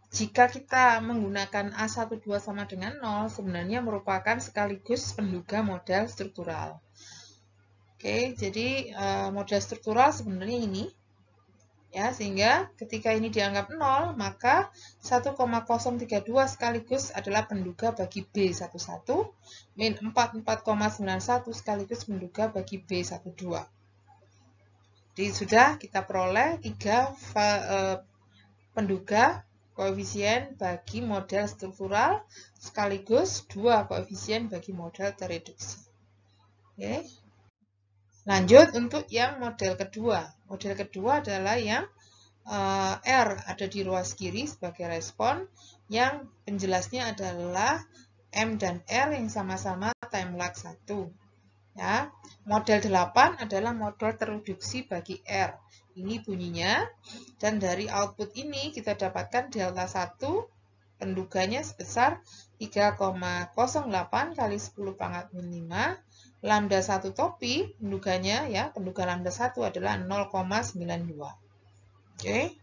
jika kita menggunakan A12 sama dengan 0, sebenarnya merupakan sekaligus penduga model struktural. Oke, jadi model struktural sebenarnya ini. Ya, sehingga ketika ini dianggap 0, maka 1,032 sekaligus adalah penduga bagi B11, min 44,91 sekaligus penduga bagi B12. Jadi sudah kita peroleh 3 penduga koefisien bagi model struktural sekaligus 2 koefisien bagi model tereduksi. Oke. Lanjut untuk yang model kedua. Model kedua adalah yang R ada di ruas kiri sebagai respon, yang penjelasnya adalah M dan R yang sama-sama time lag 1. Ya. Model 8 adalah model tereduksi bagi R. Ini bunyinya, dan dari output ini kita dapatkan delta 1, penduganya sebesar 3,08 kali 10⁻⁵, lambda 1 topi, penduganya ya, penduga lambda 1 adalah 0,92. Oke.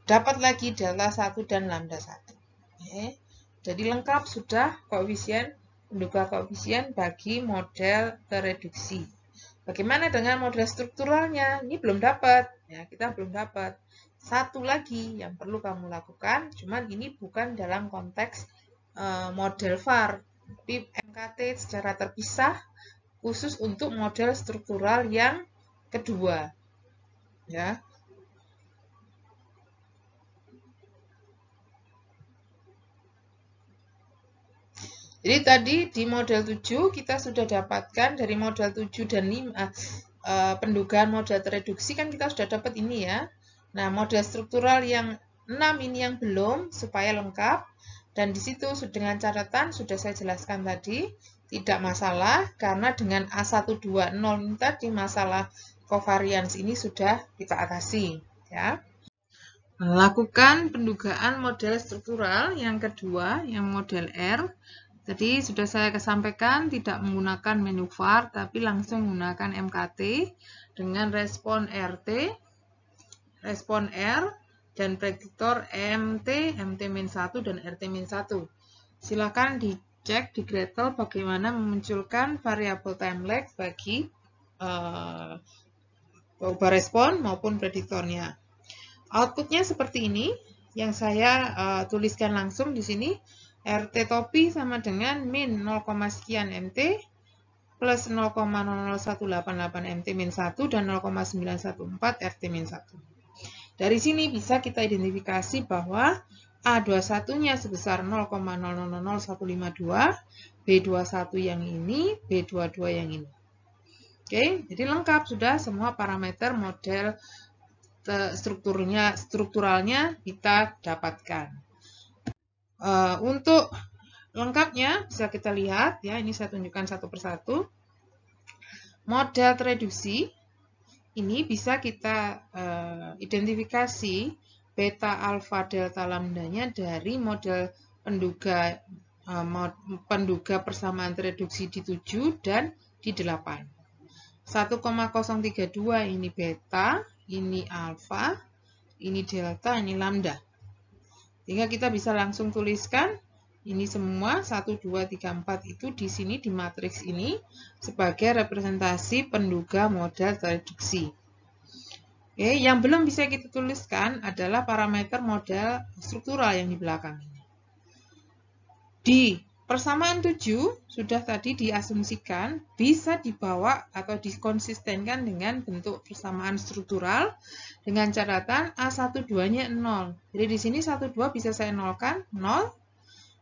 Dapat lagi delta 1 dan lambda 1. Oke. Jadi lengkap sudah koefisien, penduga koefisien bagi model tereduksi. Bagaimana dengan model strukturalnya? Ini belum dapat. Ya, kita belum dapat. Satu lagi yang perlu kamu lakukan, cuman ini bukan dalam konteks model var, tapi MKT secara terpisah khusus untuk model struktural yang kedua. Ya. Jadi tadi di model 7 kita sudah dapatkan dari model 7 dan 5 pendugaan model tereduksi kan kita sudah dapat ini ya. Nah, model struktural yang 6 ini yang belum supaya lengkap, dan di situ dengan catatan sudah saya jelaskan tadi. Tidak masalah, karena dengan A120 ini tadi masalah covariance ini sudah kita atasi. Ya. Lakukan pendugaan model struktural yang kedua, yang model R. Jadi sudah saya sampaikan tidak menggunakan menu var, tapi langsung menggunakan MKT dengan respon RT, respon R, dan prediktor MT, MT-1 dan RT-1. Silakan dicek di Gradle bagaimana memunculkan variabel time lag bagi ubah respon maupun prediktornya. Outputnya seperti ini, yang saya tuliskan langsung di sini. RT topi sama dengan min 0, sekian MT plus 0,00188 MT min 1 dan 0,914 RT min 1. Dari sini bisa kita identifikasi bahwa A21-nya sebesar 0,000152, B21 yang ini, B22 yang ini. Oke, jadi lengkap sudah semua parameter model strukturalnya kita dapatkan. Untuk lengkapnya bisa kita lihat ya, ini saya tunjukkan satu persatu. Model tereduksi ini bisa kita identifikasi beta, alfa, delta, lambdanya dari model penduga persamaan tereduksi di 7 dan di 8. 1,032 ini beta, ini alfa, ini delta, ini lambda. Sehingga kita bisa langsung tuliskan ini semua 1, 2, 3, 4 itu di sini di matriks ini sebagai representasi penduga model tereduksi. Oke, yang belum bisa kita tuliskan adalah parameter model struktural yang di belakang ini. Di persamaan 7 sudah tadi diasumsikan bisa dibawa atau dikonsistenkan dengan bentuk persamaan struktural dengan catatan A12-nya 0. Jadi di sini 12 bisa saya nolkan, 0.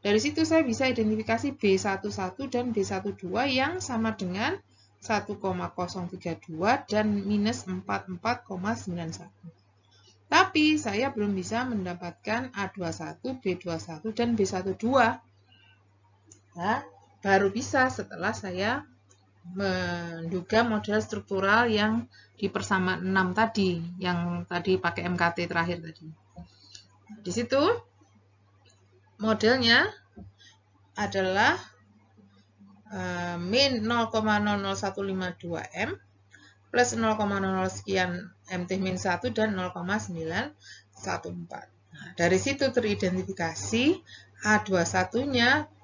Dari situ saya bisa identifikasi B11 dan B12 yang sama dengan 1,032 dan minus 44,91. Tapi saya belum bisa mendapatkan A21, B21, dan B12. Ya, baru bisa setelah saya menduga model struktural yang di persamaan 6 tadi, yang tadi pakai MKT terakhir tadi. Di situ modelnya adalah min 0,00152 M plus 0,00 sekian MT min 1 dan 0,914. Nah, dari situ teridentifikasi A21-nya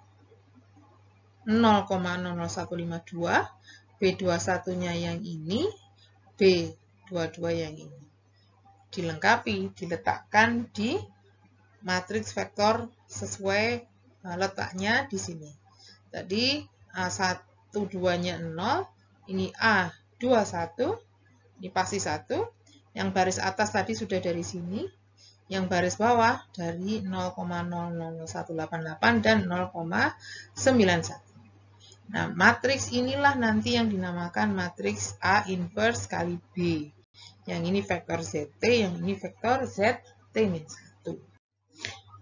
0,00152, B21-nya yang ini, B22 yang ini. Dilengkapi, diletakkan di matriks vektor sesuai letaknya di sini. Tadi A12-nya 0, ini A21, ini pasti 1. Yang baris atas tadi sudah dari sini. Yang baris bawah dari 0,00188 dan 0,91. Nah, matriks inilah nanti yang dinamakan matriks A inverse kali B. Yang ini vektor ZT, yang ini vektor ZT-1.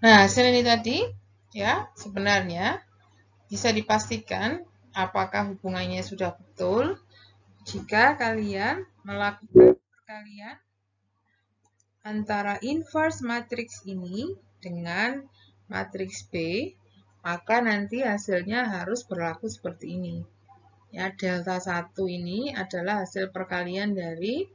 Nah, hasil ini tadi, ya, sebenarnya bisa dipastikan apakah hubungannya sudah betul jika kalian melakukan perkalian antara inverse matriks ini dengan matriks B, maka nanti hasilnya harus berlaku seperti ini. Ya, delta 1 ini adalah hasil perkalian dari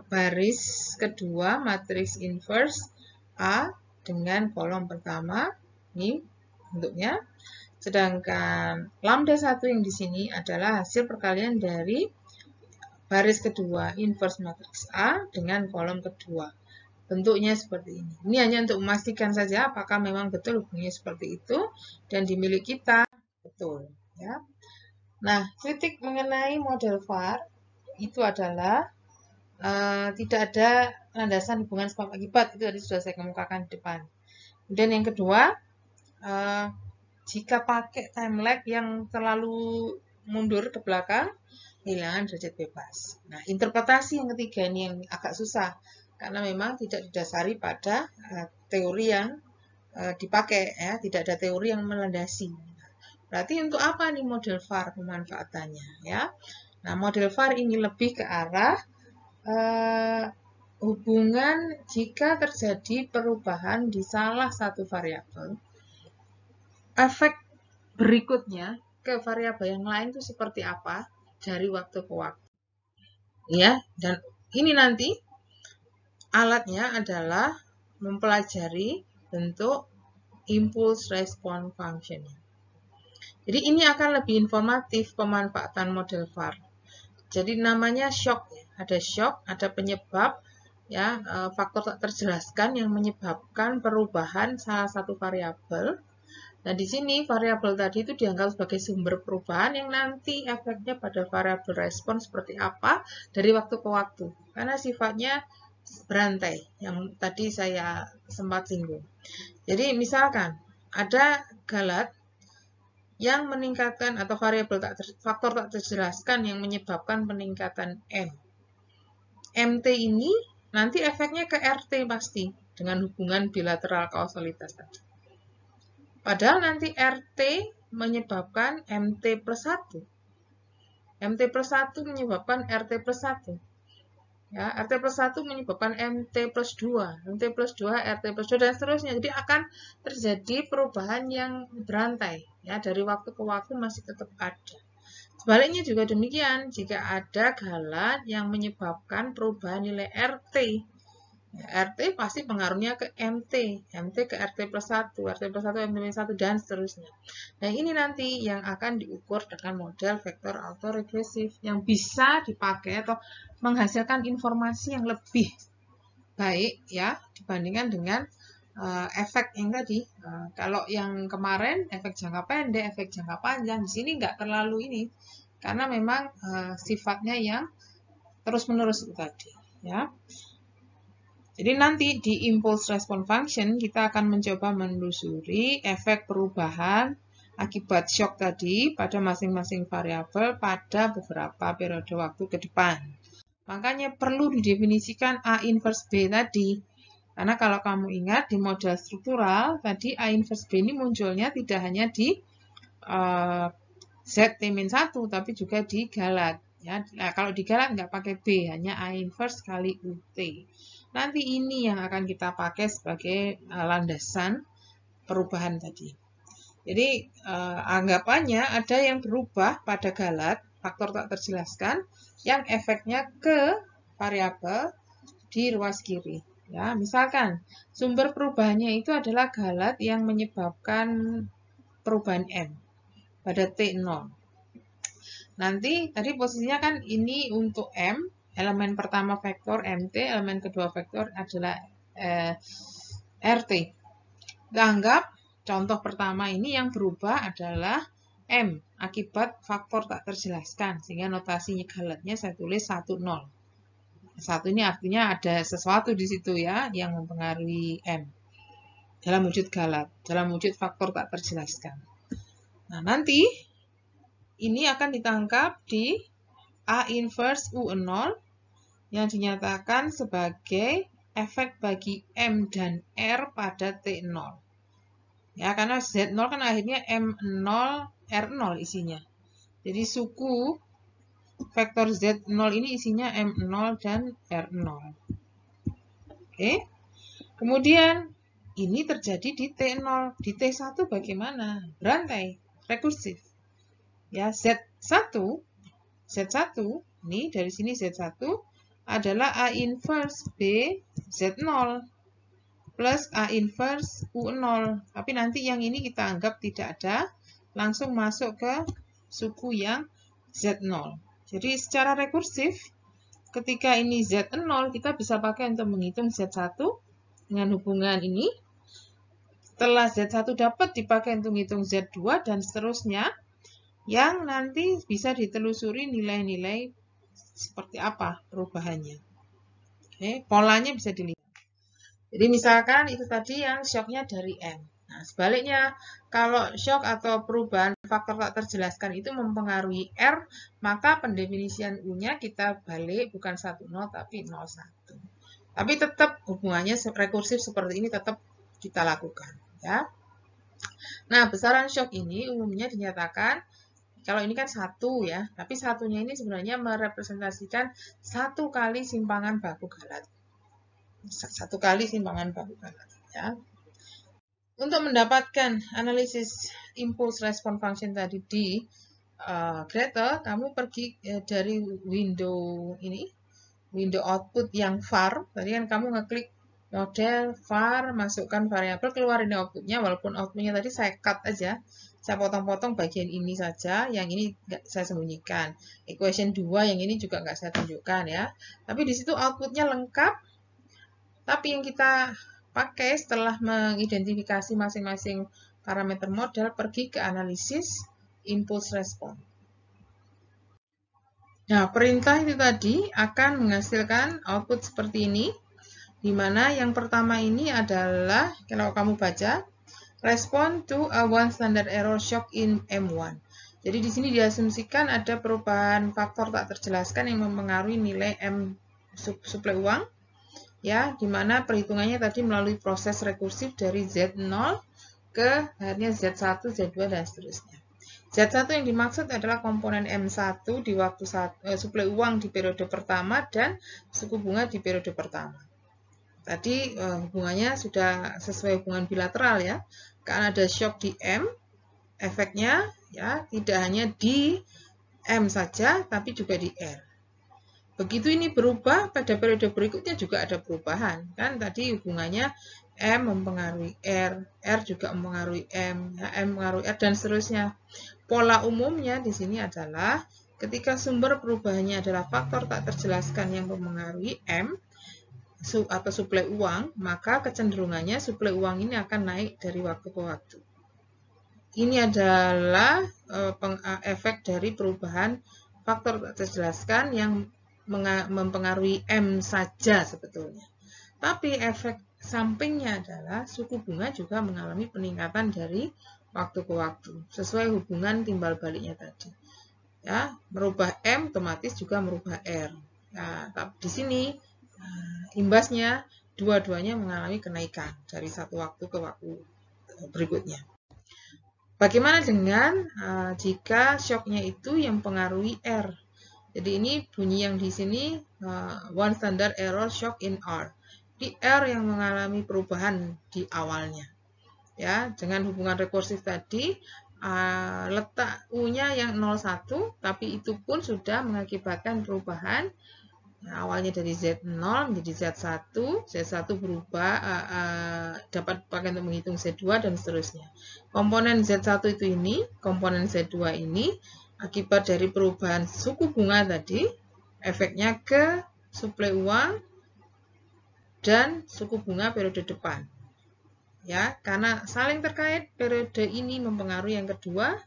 baris kedua matriks inverse A dengan kolom pertama, ini bentuknya. Sedangkan lambda 1 yang di sini adalah hasil perkalian dari baris kedua inverse matriks A dengan kolom kedua. Bentuknya seperti ini. Ini hanya untuk memastikan saja apakah memang betul hubungannya seperti itu dan di milik kita betul. Ya. Nah, kritik mengenai model VAR itu adalah tidak ada landasan hubungan sebab akibat. Itu tadi sudah saya kemukakan di depan. Kemudian yang kedua, jika pakai time lag yang terlalu mundur ke belakang, kehilangan derajat bebas. Nah, interpretasi yang ketiga ini yang agak susah. Karena memang tidak didasari pada teori yang dipakai, ya, tidak ada teori yang melandasi. Berarti untuk apa nih model VAR pemanfaatannya? Ya, nah model VAR ini lebih ke arah hubungan jika terjadi perubahan di salah satu variabel, efek berikutnya ke variabel yang lain itu seperti apa dari waktu ke waktu. Ya, dan ini nanti alatnya adalah mempelajari bentuk impulse response function. Jadi ini akan lebih informatif pemanfaatan model VAR. Jadi namanya shock, ada shock, ada penyebab, ya, faktor tak terjelaskan yang menyebabkan perubahan salah satu variabel. Nah, di sini variabel tadi itu dianggap sebagai sumber perubahan yang nanti efeknya pada variabel respons seperti apa dari waktu ke waktu. Karena sifatnya berantai yang tadi saya sempat singgung. Jadi misalkan ada galat yang meningkatkan atau variabel faktor tak terjelaskan yang menyebabkan peningkatan M. MT ini nanti efeknya ke RT pasti dengan hubungan bilateral kausalitas tadi. Padahal nanti RT menyebabkan MT plus 1. MT plus 1 menyebabkan RT plus 1. Ya, RT plus 1 menyebabkan MT plus 2, MT plus 2, RT plus 2, dan seterusnya. Jadi akan terjadi perubahan yang berantai. Ya, dari waktu ke waktu masih tetap ada. Sebaliknya juga demikian, jika ada galat yang menyebabkan perubahan nilai RT. Ya, RT pasti pengaruhnya ke MT, MT ke RT plus 1, RT plus 1, MT minus 1, dan seterusnya. Nah, ini nanti yang akan diukur dengan model vektor autoregresif yang bisa dipakai atau menghasilkan informasi yang lebih baik, ya, dibandingkan dengan efek yang tadi. Kalau yang kemarin efek jangka pendek, efek jangka panjang, di sini nggak terlalu ini, karena memang sifatnya yang terus-menerus itu tadi, ya. Jadi nanti di impulse response function kita akan mencoba menelusuri efek perubahan akibat shock tadi pada masing-masing variabel pada beberapa periode waktu ke depan. Makanya perlu didefinisikan A inverse B tadi. Karena kalau kamu ingat di model struktural, tadi A inverse B ini munculnya tidak hanya di ZT-1, tapi juga di Galat. Ya. Nah, kalau di Galat nggak pakai B, hanya A inverse kali UT. Nanti ini yang akan kita pakai sebagai landasan perubahan tadi. Jadi anggapannya ada yang berubah pada Galat, faktor tak terjelaskan, yang efeknya ke variabel di ruas kiri. Ya, misalkan sumber perubahannya itu adalah Galat yang menyebabkan perubahan M pada T0. Nanti tadi posisinya kan ini untuk M, elemen pertama vektor MT, elemen kedua vektor adalah RT. Kita anggap contoh pertama ini yang berubah adalah M akibat faktor tak terjelaskan, sehingga notasinya Galatnya saya tulis 1, 0. 1 ini artinya ada sesuatu di situ ya yang mempengaruhi M dalam wujud Galat, dalam wujud faktor tak terjelaskan. Nah, nanti ini akan ditangkap di A inverse U0 yang dinyatakan sebagai efek bagi M dan R pada T0. Ya, karena Z0 kan akhirnya M0, R0 isinya. Jadi suku vektor Z0 ini isinya M0 dan R0. Oke. Kemudian ini terjadi di T0. Di T1 bagaimana? Berantai, rekursif. Ya, Z1 ini dari sini Z1 adalah A inverse B Z0 plus A inverse U0. Tapi nanti yang ini kita anggap tidak ada, langsung masuk ke suku yang Z0. Jadi secara rekursif, ketika ini Z0, kita bisa pakai untuk menghitung Z1 dengan hubungan ini. Setelah Z1 dapat dipakai untuk menghitung Z2 dan seterusnya, yang nanti bisa ditelusuri nilai-nilai seperti apa perubahannya. Oke, polanya bisa dilihat. Jadi misalkan itu tadi yang shocknya dari M. Nah, sebaliknya, kalau shock atau perubahan faktor tak terjelaskan itu mempengaruhi R, maka pendefinisian U-nya kita balik bukan 1,0 tapi 0,1. Tapi tetap hubungannya rekursif seperti ini tetap kita lakukan. Ya. Nah, besaran shock ini umumnya dinyatakan, kalau ini kan 1 ya, tapi satunya ini sebenarnya merepresentasikan 1 kali simpangan baku Galat. 1 kali simpangan baku Galat. Ya. Untuk mendapatkan analisis impulse response function tadi di Gretel, kamu pergi dari window ini, window output yang var. Tadi kan kamu ngeklik model var, masukkan variabel, keluar ini outputnya. Walaupun outputnya tadi saya cut aja, saya potong-potong bagian ini saja, yang ini nggak saya sembunyikan. Equation 2 yang ini juga nggak saya tunjukkan ya. Tapi di situ outputnya lengkap. Tapi yang kita pakai setelah mengidentifikasi masing-masing parameter model, pergi ke analisis impulse response. Nah, perintah itu tadi akan menghasilkan output seperti ini, di mana yang pertama ini adalah, kalau kamu baca, respond to a one standard error shock in M1. Jadi di sini diasumsikan ada perubahan faktor tak terjelaskan yang mempengaruhi nilai M suplai uang. Ya, di mana perhitungannya tadi melalui proses rekursif dari Z0 ke akhirnya Z1, Z2, dan seterusnya. Z1 yang dimaksud adalah komponen M1 di waktu suplai uang di periode pertama dan suku bunga di periode pertama. Tadi hubungannya sudah sesuai hubungan bilateral ya, karena ada shock di M, efeknya ya tidak hanya di M saja, tapi juga di R. Begitu ini berubah, pada periode berikutnya juga ada perubahan. Kan tadi hubungannya M mempengaruhi R, R juga mempengaruhi M, ya, M mempengaruhi R, dan seterusnya. Pola umumnya di sini adalah ketika sumber perubahannya adalah faktor tak terjelaskan yang mempengaruhi M, atau suplai uang, maka kecenderungannya suplai uang ini akan naik dari waktu ke waktu. Ini adalah efek dari perubahan faktor tak terjelaskan yang mempengaruhi M saja sebetulnya. Tapi efek sampingnya adalah suku bunga juga mengalami peningkatan dari waktu ke waktu, sesuai hubungan timbal baliknya tadi. Ya, merubah M otomatis juga merubah R. Nah, di sini imbasnya dua-duanya mengalami kenaikan dari satu waktu ke waktu berikutnya. Bagaimana dengan jika shocknya itu yang pengaruhi R? Jadi ini bunyi yang di sini one standard error shock in R. Di R yang mengalami perubahan di awalnya. Ya, dengan hubungan rekursif tadi letak U-nya yang 01, tapi itu pun sudah mengakibatkan perubahan. Nah, awalnya dari Z0 menjadi Z1, Z1 berubah, dapat dipakai untuk menghitung Z2 dan seterusnya. Komponen Z1 itu ini, komponen Z2 ini, akibat dari perubahan suku bunga tadi, efeknya ke suplai uang dan suku bunga periode depan. Ya, karena saling terkait, periode ini mempengaruhi yang kedua,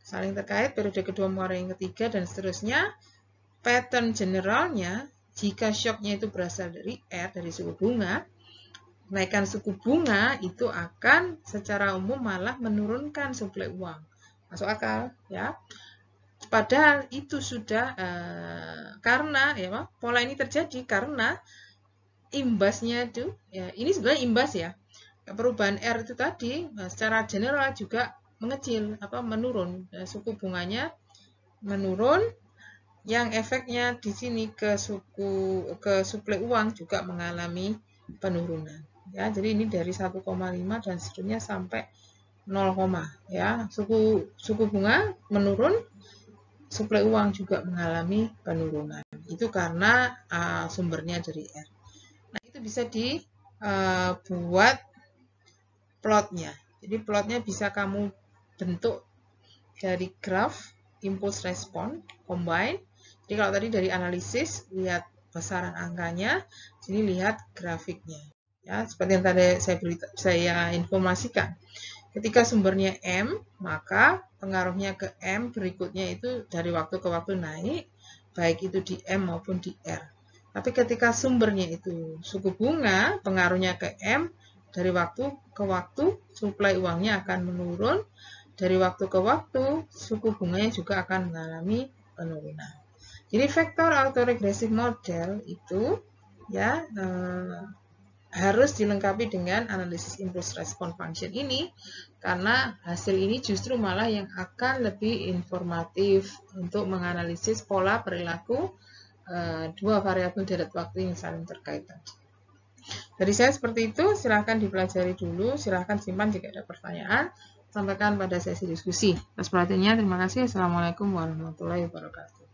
saling terkait, periode kedua mempengaruhi yang ketiga, dan seterusnya. Pattern generalnya, jika shocknya itu berasal dari R, dari suku bunga, kenaikan suku bunga itu akan secara umum malah menurunkan suplai uang. Masuk akal, ya. Padahal itu sudah karena ya pola ini terjadi karena imbasnya itu, ya, ini sebenarnya imbas ya. Perubahan R itu tadi secara general juga mengecil, menurun, suku bunganya menurun. Yang efeknya di sini ke suplai uang juga mengalami penurunan. Ya, jadi ini dari 1,5 dan seterusnya sampai 0, ya. Suku bunga menurun, suplai uang juga mengalami penurunan. Itu karena sumbernya dari R. Nah, itu bisa dibuat plotnya. Jadi plotnya bisa kamu bentuk dari graf impulse respon combine. Jadi kalau tadi dari analisis lihat besaran angkanya, sini lihat grafiknya. Ya, seperti yang tadi saya informasikan. Ketika sumbernya M, maka pengaruhnya ke M berikutnya itu dari waktu ke waktu naik, baik itu di M maupun di R. Tapi ketika sumbernya itu suku bunga, pengaruhnya ke M, dari waktu ke waktu, suplai uangnya akan menurun. Dari waktu ke waktu, suku bunganya juga akan mengalami penurunan. Jadi vektor autoregressive model itu ya harus dilengkapi dengan analisis impulse response function ini, karena hasil ini justru malah yang akan lebih informatif untuk menganalisis pola perilaku dua variabel deret waktu yang saling terkait tadi. Dari saya seperti itu, silahkan dipelajari dulu, silahkan simpan jika ada pertanyaan, sampaikan pada sesi diskusi. Atas perhatiannya, terima kasih. Assalamualaikum warahmatullahi wabarakatuh.